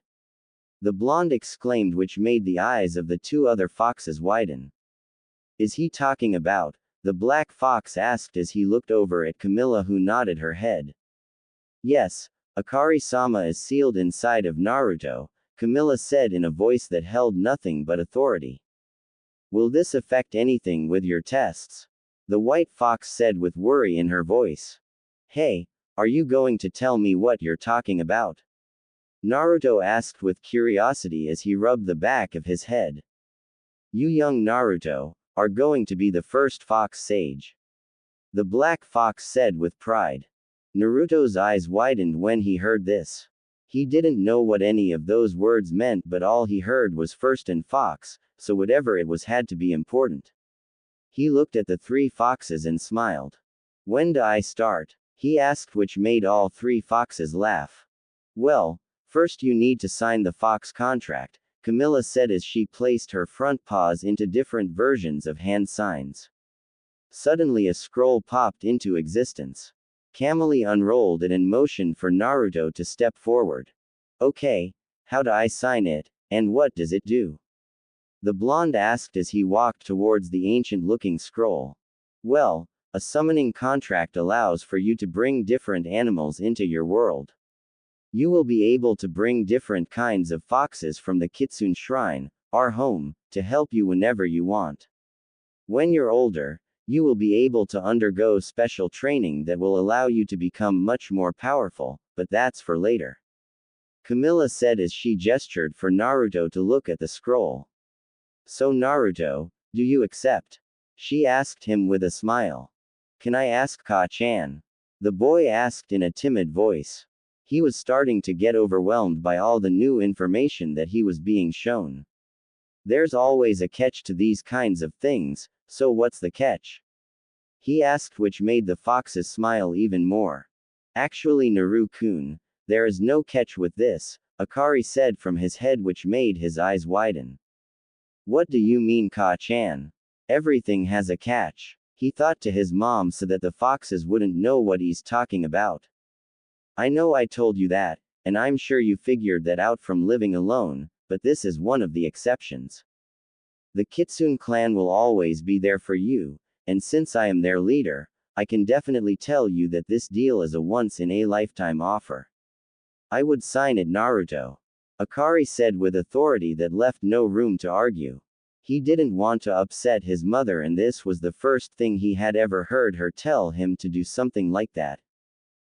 The blonde exclaimed, which made the eyes of the 2 other foxes widen. Is he talking about? The black fox asked as he looked over at Camilla, who nodded her head. Yes, Akari-sama is sealed inside of Naruto, Camilla said in a voice that held nothing but authority. Will this affect anything with your tests? The white fox said with worry in her voice. Hey, are you going to tell me what you're talking about? Naruto asked with curiosity as he rubbed the back of his head. You young Naruto, are going to be the first fox sage. The black fox said with pride. Naruto's eyes widened when he heard this. He didn't know what any of those words meant, but all he heard was first and fox, so whatever it was had to be important. He looked at the three foxes and smiled. When do I start? He asked, which made all three foxes laugh. Well, first you need to sign the fox contract, Camilla said as she placed her front paws into different versions of hand signs. Suddenly a scroll popped into existence. Camille unrolled it and motioned for Naruto to step forward. Okay, how do I sign it, and what does it do? The blonde asked as he walked towards the ancient-looking scroll. Well, a summoning contract allows for you to bring different animals into your world. You will be able to bring different kinds of foxes from the Kitsune Shrine, our home, to help you whenever you want. When you're older, you will be able to undergo special training that will allow you to become much more powerful, but that's for later. Camilla said as she gestured for Naruto to look at the scroll. So Naruto, do you accept? She asked him with a smile. Can I ask Ka-chan? The boy asked in a timid voice. He was starting to get overwhelmed by all the new information that he was being shown. There's always a catch to these kinds of things, so what's the catch? He asked, which made the foxes smile even more. Actually Naru-kun, there is no catch with this, Akari said from his head, which made his eyes widen. What do you mean, Ka-chan? Everything has a catch. He thought to his mom so that the foxes wouldn't know what he's talking about. I know I told you that, and I'm sure you figured that out from living alone, but this is one of the exceptions. The Kitsune clan will always be there for you, and since I am their leader, I can definitely tell you that this deal is a once-in-a-lifetime offer. I would sign it, Naruto. Akari said with authority that left no room to argue. He didn't want to upset his mother, and this was the first thing he had ever heard her tell him to do something like that.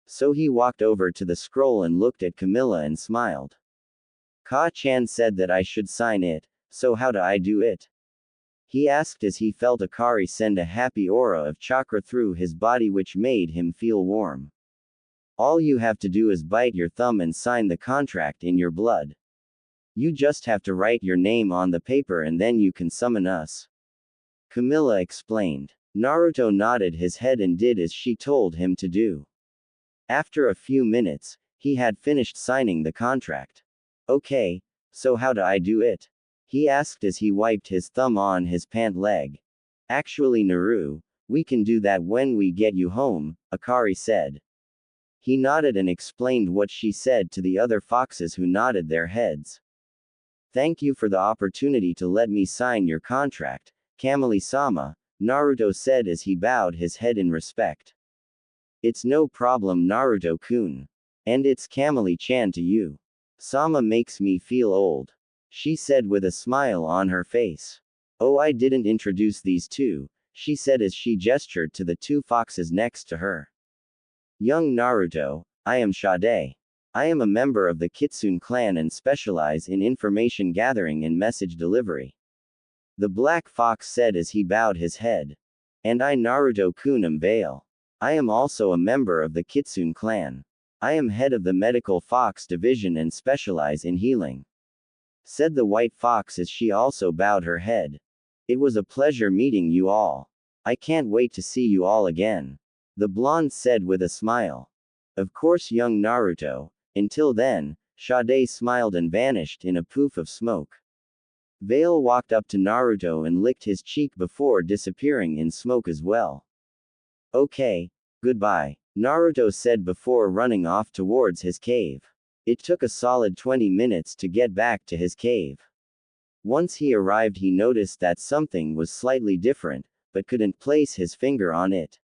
So he walked over to the scroll and looked at Camilla and smiled. Ka-chan said that I should sign it, so how do I do it? He asked as he felt Akari send a happy aura of chakra through his body, which made him feel warm. All you have to do is bite your thumb and sign the contract in your blood. You just have to write your name on the paper and then you can summon us. Camilla explained. Naruto nodded his head and did as she told him to do. After a few minutes, he had finished signing the contract. Okay, so how do I do it? He asked as he wiped his thumb on his pant leg. Actually Naru, we can do that when we get you home, Akari said. He nodded and explained what she said to the other foxes, who nodded their heads. Thank you for the opportunity to let me sign your contract, Kamili-sama, Naruto said as he bowed his head in respect. It's no problem, Naruto-kun. And it's Kamili-chan to you. Sama makes me feel old. She said with a smile on her face. Oh, I didn't introduce these two, she said as she gestured to the two foxes next to her. Young Naruto, I am Sade. I am a member of the Kitsune clan and specialize in information gathering and message delivery. The black fox said as he bowed his head. And I Naruto-kun am Vale. I am also a member of the Kitsune clan. I am head of the medical fox division and specialize in healing. Said the white fox as she also bowed her head. It was a pleasure meeting you all. I can't wait to see you all again. The blonde said with a smile. Of course, young Naruto. Until then, Sade smiled and vanished in a poof of smoke. Vale walked up to Naruto and licked his cheek before disappearing in smoke as well. Okay, goodbye, Naruto said before running off towards his cave. It took a solid 20 minutes to get back to his cave. Once he arrived, he noticed that something was slightly different, but couldn't place his finger on it.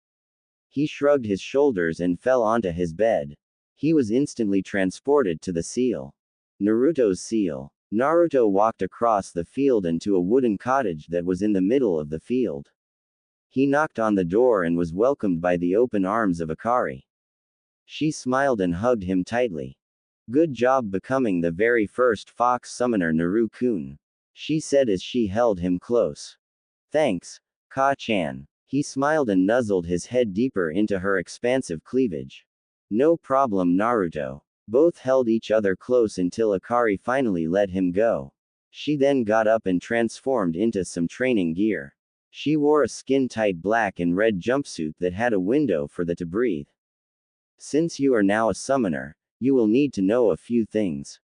He shrugged his shoulders and fell onto his bed. He was instantly transported to the seal. Naruto's seal. Naruto walked across the field and to a wooden cottage that was in the middle of the field. He knocked on the door and was welcomed by the open arms of Akari. She smiled and hugged him tightly. Good job becoming the very first fox summoner, Naru-kun, she said as she held him close. Thanks, Ka-chan. He smiled and nuzzled his head deeper into her expansive cleavage. No problem, Naruto. Both held each other close until Akari finally let him go. She then got up and transformed into some training gear. She wore a skin-tight black and red jumpsuit that had a window for the to breathe. Since you are now a summoner, you will need to know a few things.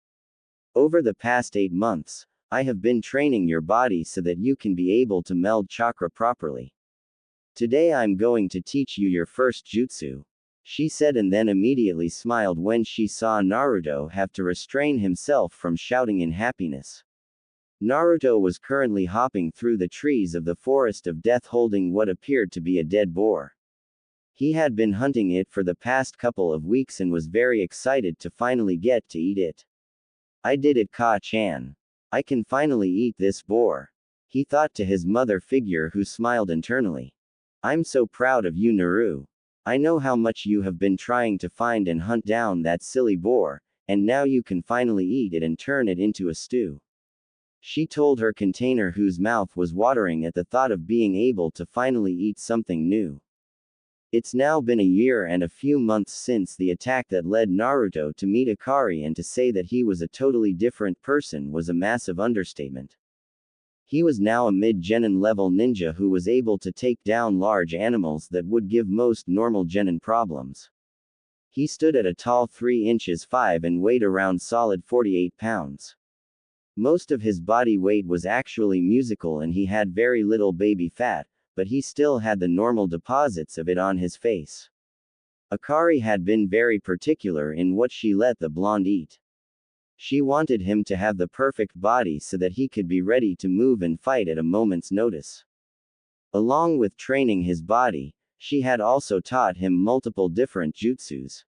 Over the past 8 months, I have been training your body so that you can be able to meld chakra properly. Today I'm going to teach you your first jutsu, she said, and then immediately smiled when she saw Naruto have to restrain himself from shouting in happiness. Naruto was currently hopping through the trees of the forest of death holding what appeared to be a dead boar. He had been hunting it for the past couple of weeks and was very excited to finally get to eat it. I did it, Ka-chan. I can finally eat this boar, he thought to his mother figure, who smiled internally. I'm so proud of you, Naru. I know how much you have been trying to find and hunt down that silly boar, and now you can finally eat it and turn it into a stew, she told her container, whose mouth was watering at the thought of being able to finally eat something new. It's now been a year and a few months since the attack that led Naruto to meet Akari, and to say that he was a totally different person was a massive understatement. He was now a mid-genin level ninja who was able to take down large animals that would give most normal genin problems. He stood at a tall 3 inches 5 and weighed around solid 48 pounds. Most of his body weight was actually musical and he had very little baby fat, but he still had the normal deposits of it on his face. Akari had been very particular in what she let the blonde eat. She wanted him to have the perfect body so that he could be ready to move and fight at a moment's notice. Along with training his body, she had also taught him multiple different jutsus.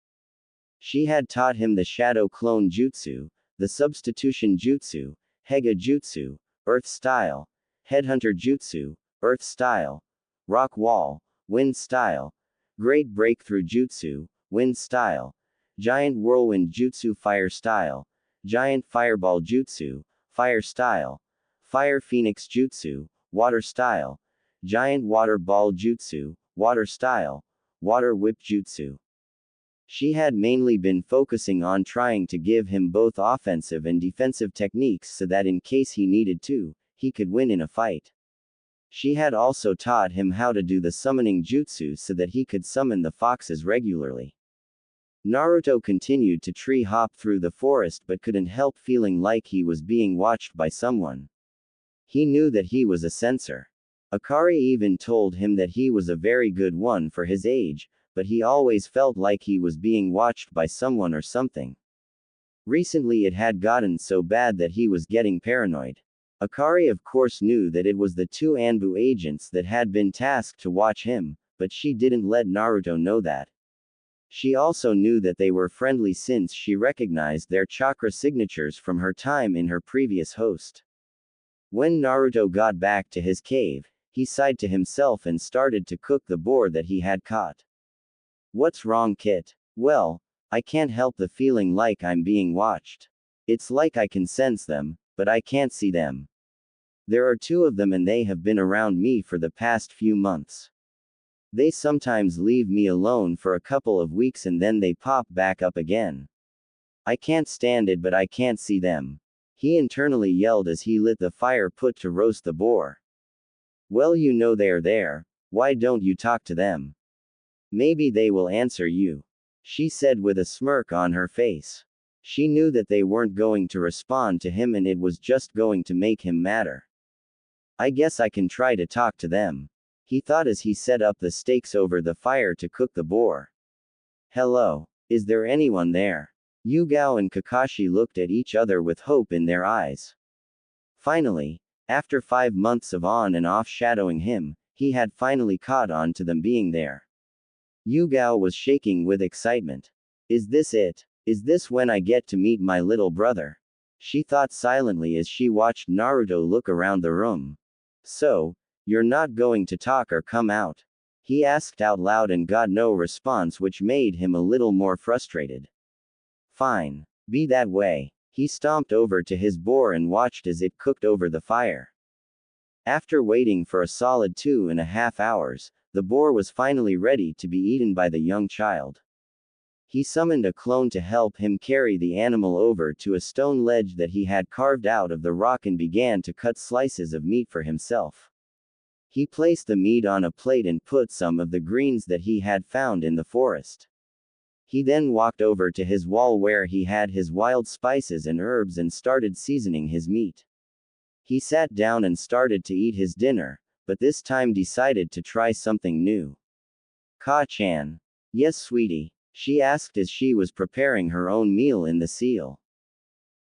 She had taught him the Shadow Clone Jutsu, the Substitution Jutsu, Hega Jutsu, Earth Style, Headhunter Jutsu, Earth Style, Rock Wall, Wind Style, Great Breakthrough Jutsu, Wind Style, Giant Whirlwind Jutsu, Fire Style, Giant Fireball Jutsu, Fire Style, Fire Phoenix Jutsu, Water Style, Giant Water Ball Jutsu, Water Style, Water Whip Jutsu. She had mainly been focusing on trying to give him both offensive and defensive techniques so that in case he needed to, he could win in a fight. She had also taught him how to do the summoning jutsu so that he could summon the foxes regularly. Naruto continued to tree hop through the forest but couldn't help feeling like he was being watched by someone. He knew that he was a censor. Akari even told him that he was a very good one for his age, but he always felt like he was being watched by someone or something. Recently it had gotten so bad that he was getting paranoid. Akari of course knew that it was the 2 Anbu agents that had been tasked to watch him, but she didn't let Naruto know that. She also knew that they were friendly since she recognized their chakra signatures from her time in her previous host. When Naruto got back to his cave, he sighed to himself and started to cook the boar that he had caught. What's wrong, Kit? Well, I can't help the feeling like I'm being watched. It's like I can sense them, but I can't see them. There are 2 of them and they have been around me for the past few months. They sometimes leave me alone for a couple of weeks and then they pop back up again. I can't stand it, but I can't see them, he internally yelled as he lit the fire put to roast the boar. Well, you know they're there, why don't you talk to them? Maybe they will answer you, she said with a smirk on her face. She knew that they weren't going to respond to him and it was just going to make him madder. I guess I can try to talk to them, he thought as he set up the stakes over the fire to cook the boar. Hello, is there anyone there? Yuga and Kakashi looked at each other with hope in their eyes. Finally, after 5 months of on and off shadowing him, he had finally caught on to them being there. Yuga was shaking with excitement. Is this it? Is this when I get to meet my little brother? She thought silently as she watched Naruto look around the room. So, you're not going to talk or come out? He asked out loud and got no response, which made him a little more frustrated. Fine. Be that way. He stomped over to his boar and watched as it cooked over the fire. After waiting for a solid 2.5 hours, the boar was finally ready to be eaten by the young child. He summoned a clone to help him carry the animal over to a stone ledge that he had carved out of the rock and began to cut slices of meat for himself. He placed the meat on a plate and put some of the greens that he had found in the forest. He then walked over to his wall where he had his wild spices and herbs and started seasoning his meat. He sat down and started to eat his dinner, but this time decided to try something new. Ka-chan. Yes, sweetie, she asked as she was preparing her own meal in the seal.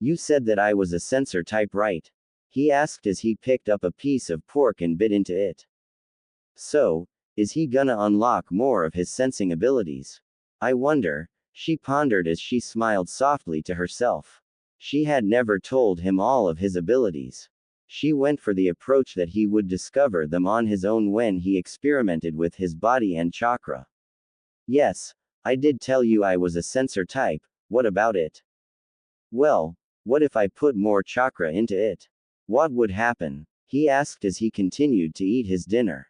You said that I was a sensor type, right? He asked as he picked up a piece of pork and bit into it. So, is he gonna unlock more of his sensing abilities? I wonder, she pondered as she smiled softly to herself. She had never told him all of his abilities. She went for the approach that he would discover them on his own when he experimented with his body and chakra. Yes, I did tell you I was a sensor type, what about it? Well, what if I put more chakra into it? What would happen? He asked as he continued to eat his dinner.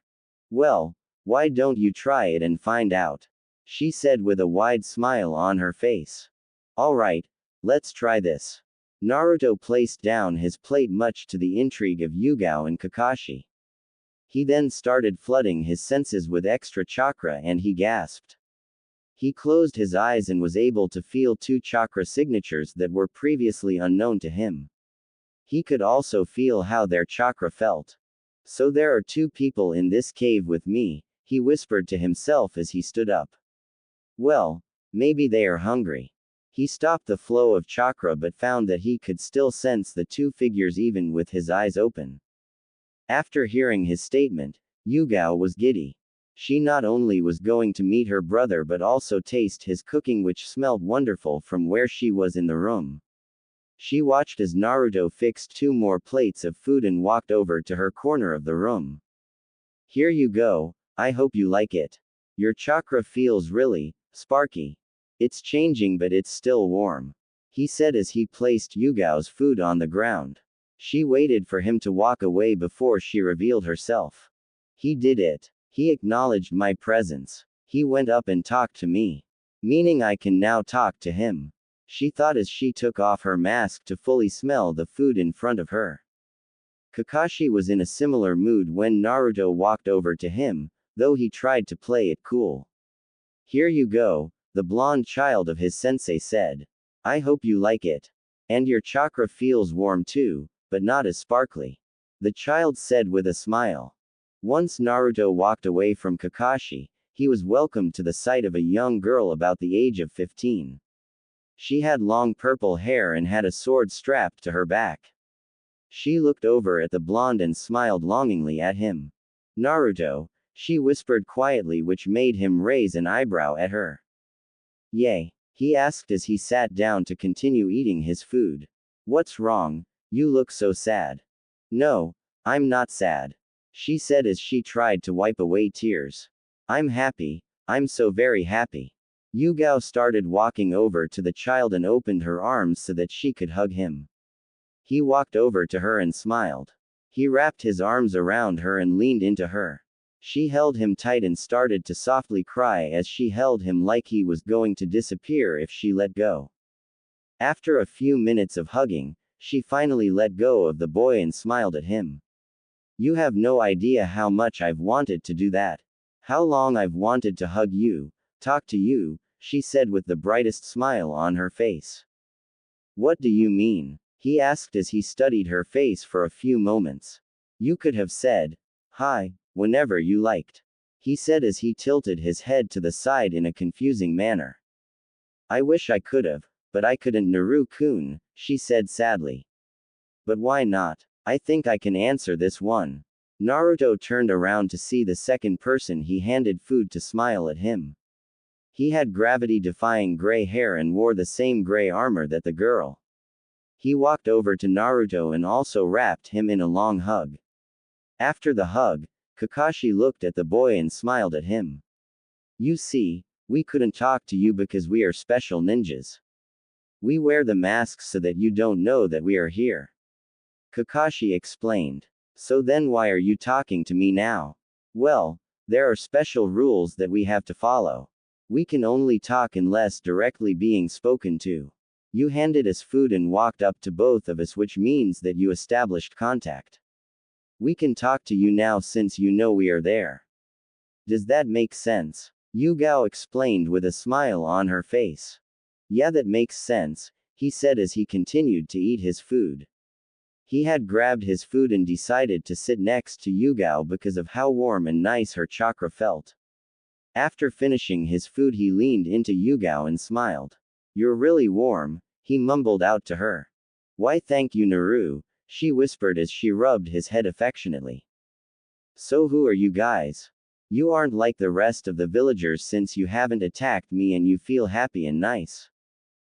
Well, why don't you try it and find out? She said with a wide smile on her face. Alright, let's try this. Naruto placed down his plate much to the intrigue of Yuga and Kakashi. He then started flooding his senses with extra chakra and he gasped. He closed his eyes and was able to feel 2 chakra signatures that were previously unknown to him. He could also feel how their chakra felt. So there are 2 people in this cave with me, he whispered to himself as he stood up. Well, maybe they are hungry. He stopped the flow of chakra but found that he could still sense the 2 figures even with his eyes open. After hearing his statement, Yuga was giddy. She not only was going to meet her brother but also taste his cooking, which smelled wonderful from where she was in the room. She watched as Naruto fixed 2 more plates of food and walked over to her corner of the room. Here you go, I hope you like it. Your chakra feels really sparky. It's changing but it's still warm. He said as he placed Yugao's food on the ground. She waited for him to walk away before she revealed herself. He did it. He acknowledged my presence. He went up and talked to me. Meaning I can now talk to him. She thought as she took off her mask to fully smell the food in front of her. Kakashi was in a similar mood when Naruto walked over to him, though he tried to play it cool. Here you go, the blonde child of his sensei said. I hope you like it. And your chakra feels warm too, but not as sparkly. The child said with a smile. Once Naruto walked away from Kakashi, he was welcomed to the sight of a young girl about the age of 15. She had long purple hair and had a sword strapped to her back. She looked over at the blonde and smiled longingly at him. Naruto, she whispered quietly, which made him raise an eyebrow at her. Yay? He asked as he sat down to continue eating his food. What's wrong? You look so sad. No, I'm not sad. She said as she tried to wipe away tears. I'm happy, I'm so very happy. Yuga started walking over to the child and opened her arms so that she could hug him. He walked over to her and smiled. He wrapped his arms around her and leaned into her. She held him tight and started to softly cry as she held him like he was going to disappear if she let go. After a few minutes of hugging, she finally let go of the boy and smiled at him. You have no idea how much I've wanted to do that. How long I've wanted to hug you, talk to you, she said with the brightest smile on her face. What do you mean? He asked as he studied her face for a few moments. You could have said, hi, whenever you liked. He said as he tilted his head to the side in a confusing manner. I wish I could have, but I couldn't, Naru-kun, she said sadly. But why not? I think I can answer this one. Naruto turned around to see the second person he handed food to smile at him. He had gravity-defying gray hair and wore the same gray armor that the girl. He walked over to Naruto and also wrapped him in a long hug. After the hug, Kakashi looked at the boy and smiled at him. You see, we couldn't talk to you because we are special ninjas. We wear the masks so that you don't know that we are here. Kakashi explained. So then why are you talking to me now? Well, there are special rules that we have to follow. We can only talk unless directly being spoken to. You handed us food and walked up to both of us, which means that you established contact. We can talk to you now since you know we are there. Does that make sense? Yuga explained with a smile on her face. Yeah, that makes sense, he said as he continued to eat his food. He had grabbed his food and decided to sit next to Yuga because of how warm and nice her chakra felt. After finishing his food, he leaned into Yuga and smiled. You're really warm, he mumbled out to her. Why thank you, Naru, she whispered as she rubbed his head affectionately. So who are you guys? You aren't like the rest of the villagers since you haven't attacked me and you feel happy and nice.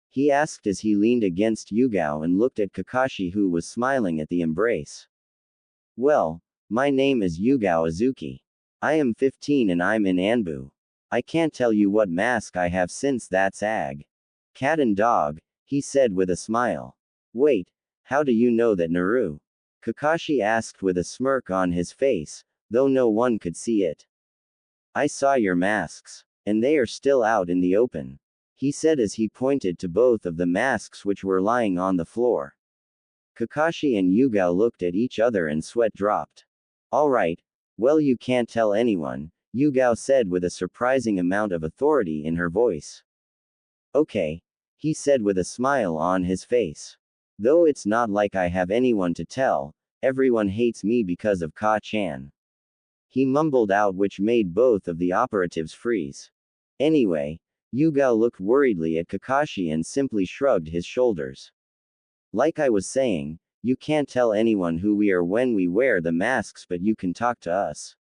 He asked as he leaned against Yuga and looked at Kakashi, who was smiling at the embrace. Well, my name is Yuga Uzuki. I am 15 and I'm in Anbu. I can't tell you what mask I have since that's cat and dog, he said with a smile. Wait, how do you know that, Naru? Kakashi asked with a smirk on his face, though no one could see it. I saw your masks. And they are still out in the open, he said as he pointed to both of the masks which were lying on the floor. Kakashi and Yuga looked at each other and sweat dropped. Alright, well, you can't tell anyone, Yuga said with a surprising amount of authority in her voice. Okay, he said with a smile on his face. Though it's not like I have anyone to tell, everyone hates me because of Ka-chan. He mumbled out, which made both of the operatives freeze. Anyway, Yuga looked worriedly at Kakashi and simply shrugged his shoulders. Like I was saying, you can't tell anyone who we are when we wear the masks, but you can talk to us.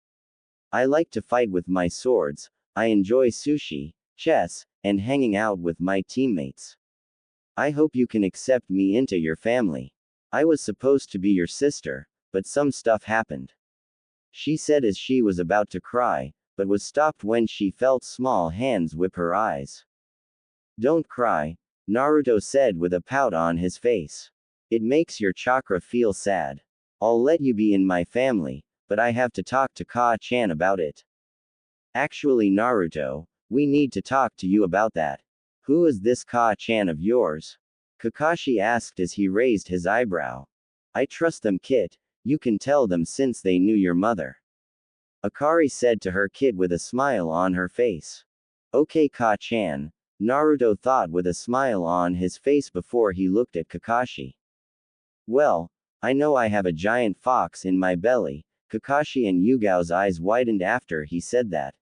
I like to fight with my swords, I enjoy sushi, chess, and hanging out with my teammates. I hope you can accept me into your family. I was supposed to be your sister, but some stuff happened. She said as she was about to cry, but was stopped when she felt small hands whip her eyes. Don't cry, Naruto said with a pout on his face. It makes your chakra feel sad. I'll let you be in my family, but I have to talk to Ka-chan about it. Actually, Naruto, we need to talk to you about that. Who is this Ka-chan of yours? Kakashi asked as he raised his eyebrow. I trust them, Kit, you can tell them since they knew your mother. Akari said to her, Kit, with a smile on her face. Okay, Ka-chan, Naruto thought with a smile on his face before he looked at Kakashi. Well, I know I have a giant fox in my belly. Kakashi and Yugao's eyes widened after he said that.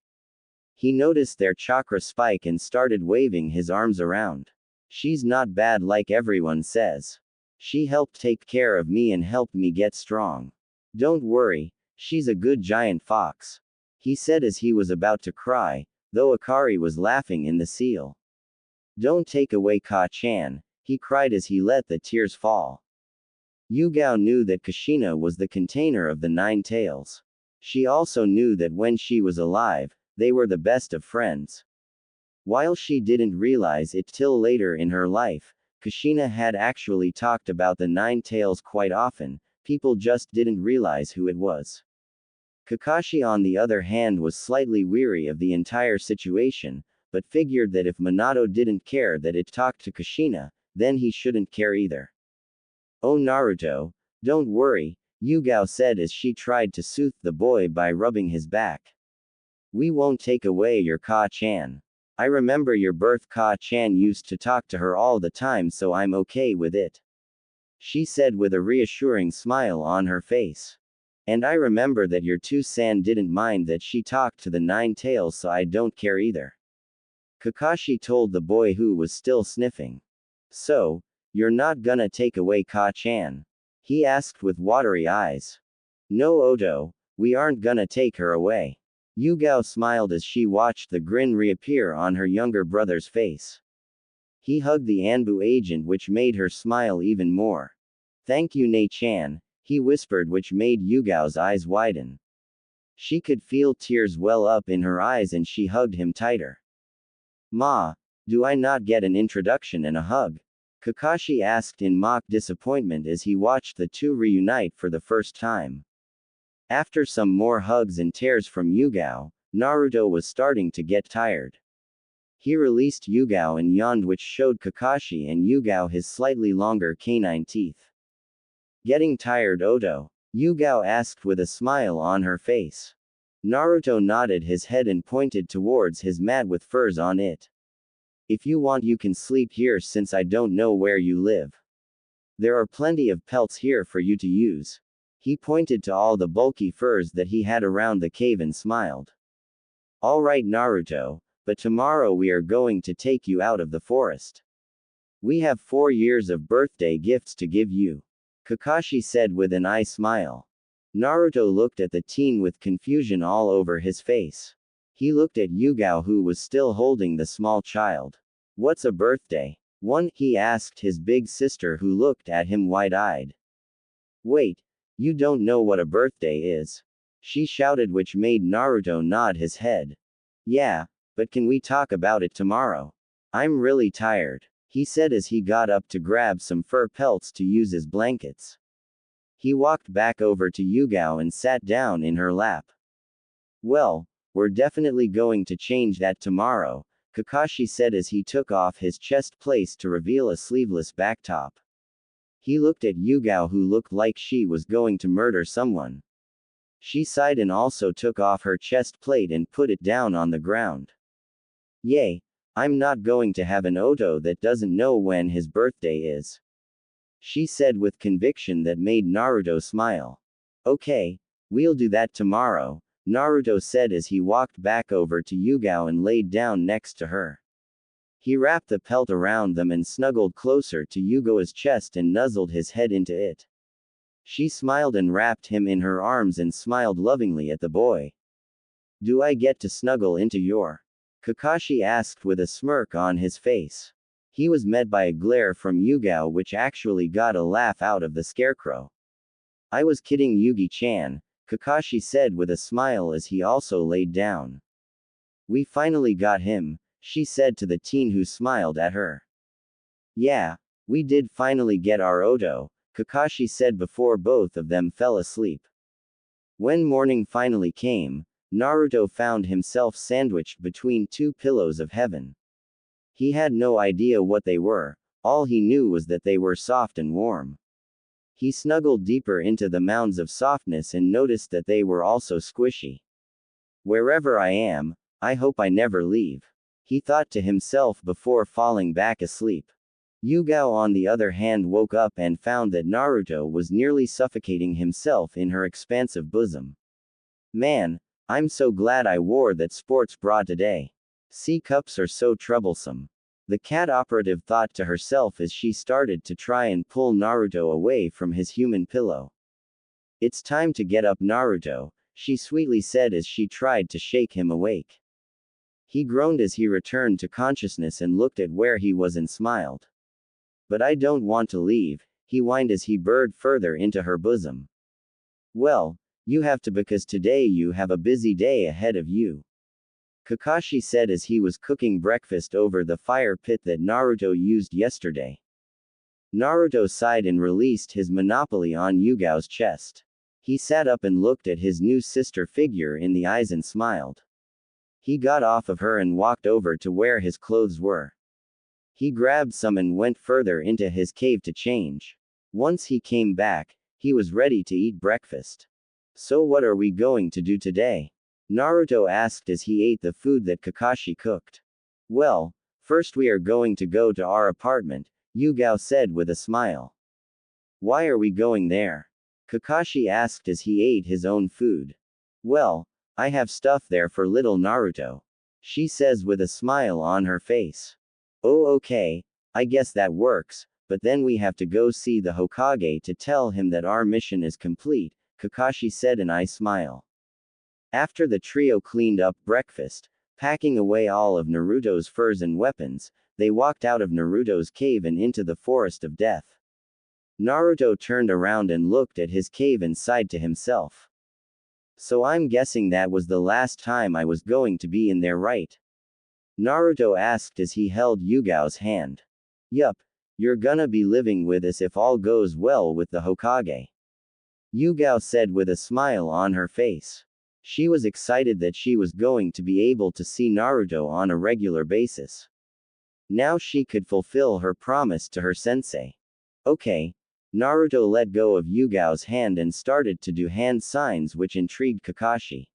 He noticed their chakra spike and started waving his arms around. She's not bad like everyone says. She helped take care of me and helped me get strong. Don't worry, she's a good giant fox, he said as he was about to cry, though Akari was laughing in the seal. Don't take away Ka-chan, he cried as he let the tears fall. Yuga knew that Kushina was the container of the 9 tails. She also knew that when she was alive, they were the best of friends. While she didn't realize it till later in her life, Kushina had actually talked about the 9 tails quite often, people just didn't realize who it was. Kakashi on the other hand was slightly weary of the entire situation, but figured that if Minato didn't care that it talked to Kushina, then he shouldn't care either. Oh Naruto, don't worry, Yuga said as she tried to soothe the boy by rubbing his back. We won't take away your Ka-chan. I remember your birth, Ka-chan used to talk to her all the time, so I'm okay with it. She said with a reassuring smile on her face. And I remember that your 2-san didn't mind that she talked to the 9 tails, so I don't care either. Kakashi told the boy, who was still sniffing. So, you're not gonna take away Ka-chan? He asked with watery eyes. No Oto, we aren't gonna take her away. Yuga smiled as she watched the grin reappear on her younger brother's face. He hugged the Anbu agent, which made her smile even more. Thank you, Nei-chan, he whispered, which made Yugao's eyes widen. She could feel tears well up in her eyes and she hugged him tighter. Ma, do I not get an introduction and a hug? Kakashi asked in mock disappointment as he watched the two reunite for the first time. After some more hugs and tears from Yuga, Naruto was starting to get tired. He released Yuga and yawned, which showed Kakashi and Yuga his slightly longer canine teeth. Getting tired, Oto? Yuga asked with a smile on her face. Naruto nodded his head and pointed towards his mat with furs on it. If you want, you can sleep here since I don't know where you live. There are plenty of pelts here for you to use. He pointed to all the bulky furs that he had around the cave and smiled. All right, Naruto, but tomorrow we are going to take you out of the forest. We have 4 years of birthday gifts to give you. Kakashi said with an eye smile. Naruto looked at the teen with confusion all over his face. He looked at Yuga, who was still holding the small child. What's a birthday? One, he asked his big sister, who looked at him wide-eyed. Wait, you don't know what a birthday is? She shouted, which made Naruto nod his head. Yeah, but can we talk about it tomorrow? I'm really tired, he said as he got up to grab some fur pelts to use as blankets. He walked back over to Yuga and sat down in her lap. Well, we're definitely going to change that tomorrow, Kakashi said as he took off his chest plate to reveal a sleeveless backtop. He looked at Yuga, who looked like she was going to murder someone. She sighed and also took off her chest plate and put it down on the ground. Yay, I'm not going to have an Oto that doesn't know when his birthday is, she said with conviction that made Naruto smile. Okay, we'll do that tomorrow, Naruto said as he walked back over to Yuga and laid down next to her. He wrapped the pelt around them and snuggled closer to Yuga's chest and nuzzled his head into it. She smiled and wrapped him in her arms and smiled lovingly at the boy. Do I get to snuggle into your? Kakashi asked with a smirk on his face. He was met by a glare from Yuga, which actually got a laugh out of the scarecrow. I was kidding, Yugi-chan, Kakashi said with a smile as he also laid down. We finally got him, she said to the teen, who smiled at her. Yeah, we did finally get our Oto, Kakashi said before both of them fell asleep. When morning finally came, Naruto found himself sandwiched between 2 pillows of heaven. He had no idea what they were, all he knew was that they were soft and warm. He snuggled deeper into the mounds of softness and noticed that they were also squishy. Wherever I am, I hope I never leave, he thought to himself before falling back asleep. Yuga, on the other hand, woke up and found that Naruto was nearly suffocating himself in her expansive bosom. Man, I'm so glad I wore that sports bra today. C-cups are so troublesome, the cat operative thought to herself as she started to try and pull Naruto away from his human pillow. It's time to get up, Naruto, she sweetly said as she tried to shake him awake. He groaned as he returned to consciousness and looked at where he was and smiled. But I don't want to leave, he whined as he burrowed further into her bosom. Well, you have to, because today you have a busy day ahead of you, Kakashi said as he was cooking breakfast over the fire pit that Naruto used yesterday. Naruto sighed and released his monopoly on Yuga's chest. He sat up and looked at his new sister figure in the eyes and smiled. He got off of her and walked over to where his clothes were. He grabbed some and went further into his cave to change. Once he came back, he was ready to eat breakfast. So what are we going to do today? Naruto asked as he ate the food that Kakashi cooked. Well, first we are going to go to our apartment, Yuga said with a smile. Why are we going there? Kakashi asked as he ate his own food. Well, I have stuff there for little Naruto, she says with a smile on her face. Oh, okay, I guess that works, but then we have to go see the Hokage to tell him that our mission is complete, Kakashi said, and I smile. After the trio cleaned up breakfast, packing away all of Naruto's furs and weapons, they walked out of Naruto's cave and into the forest of death. Naruto turned around and looked at his cave and sighed to himself. So I'm guessing that was the last time I was going to be in there, right? Naruto asked as he held Yuga's hand. Yup, You're gonna be living with us if all goes well with the Hokage. Yuga said with a smile on her face. She was excited that she was going to be able to see Naruto on a regular basis. Now she could fulfill her promise to her sensei. Okay. Naruto let go of Yugao's hand and started to do hand signs which intrigued Kakashi.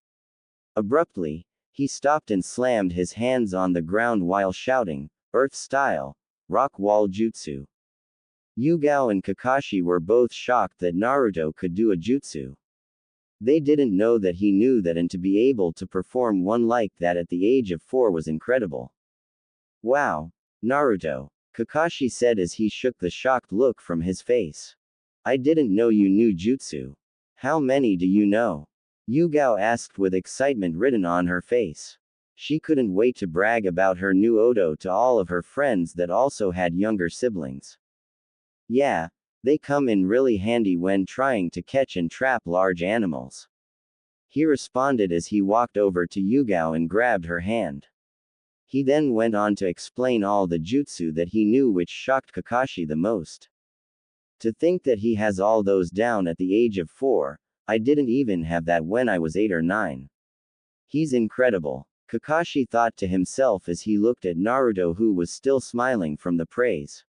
Abruptly, he stopped and slammed his hands on the ground while shouting, "Earth style, rock wall jutsu." Yugao and Kakashi were both shocked that Naruto could do a jutsu. They didn't know that he knew that, and to be able to perform one like that at the age of 4 was incredible. Wow, Naruto, Kakashi said as he shook the shocked look from his face. I didn't know you knew jutsu. How many do you know? Yugao asked with excitement written on her face. She couldn't wait to brag about her new Odo to all of her friends that also had younger siblings. Yeah, they come in really handy when trying to catch and trap large animals. He responded as he walked over to Yugao and grabbed her hand. He then went on to explain all the jutsu that he knew, which shocked Kakashi the most. To think that he has all those down at the age of 4, I didn't even have that when I was 8 or 9. He's incredible, Kakashi thought to himself as he looked at Naruto, who was still smiling from the praise.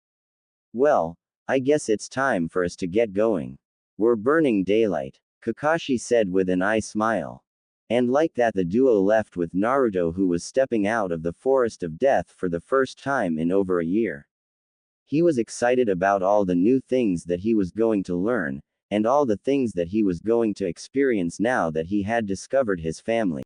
Well, I guess it's time for us to get going. We're burning daylight, Kakashi said with an eye smile. And like that, the duo left with Naruto, who was stepping out of the forest of death for the first time in over a year. He was excited about all the new things that he was going to learn, and all the things that he was going to experience now that he had discovered his family.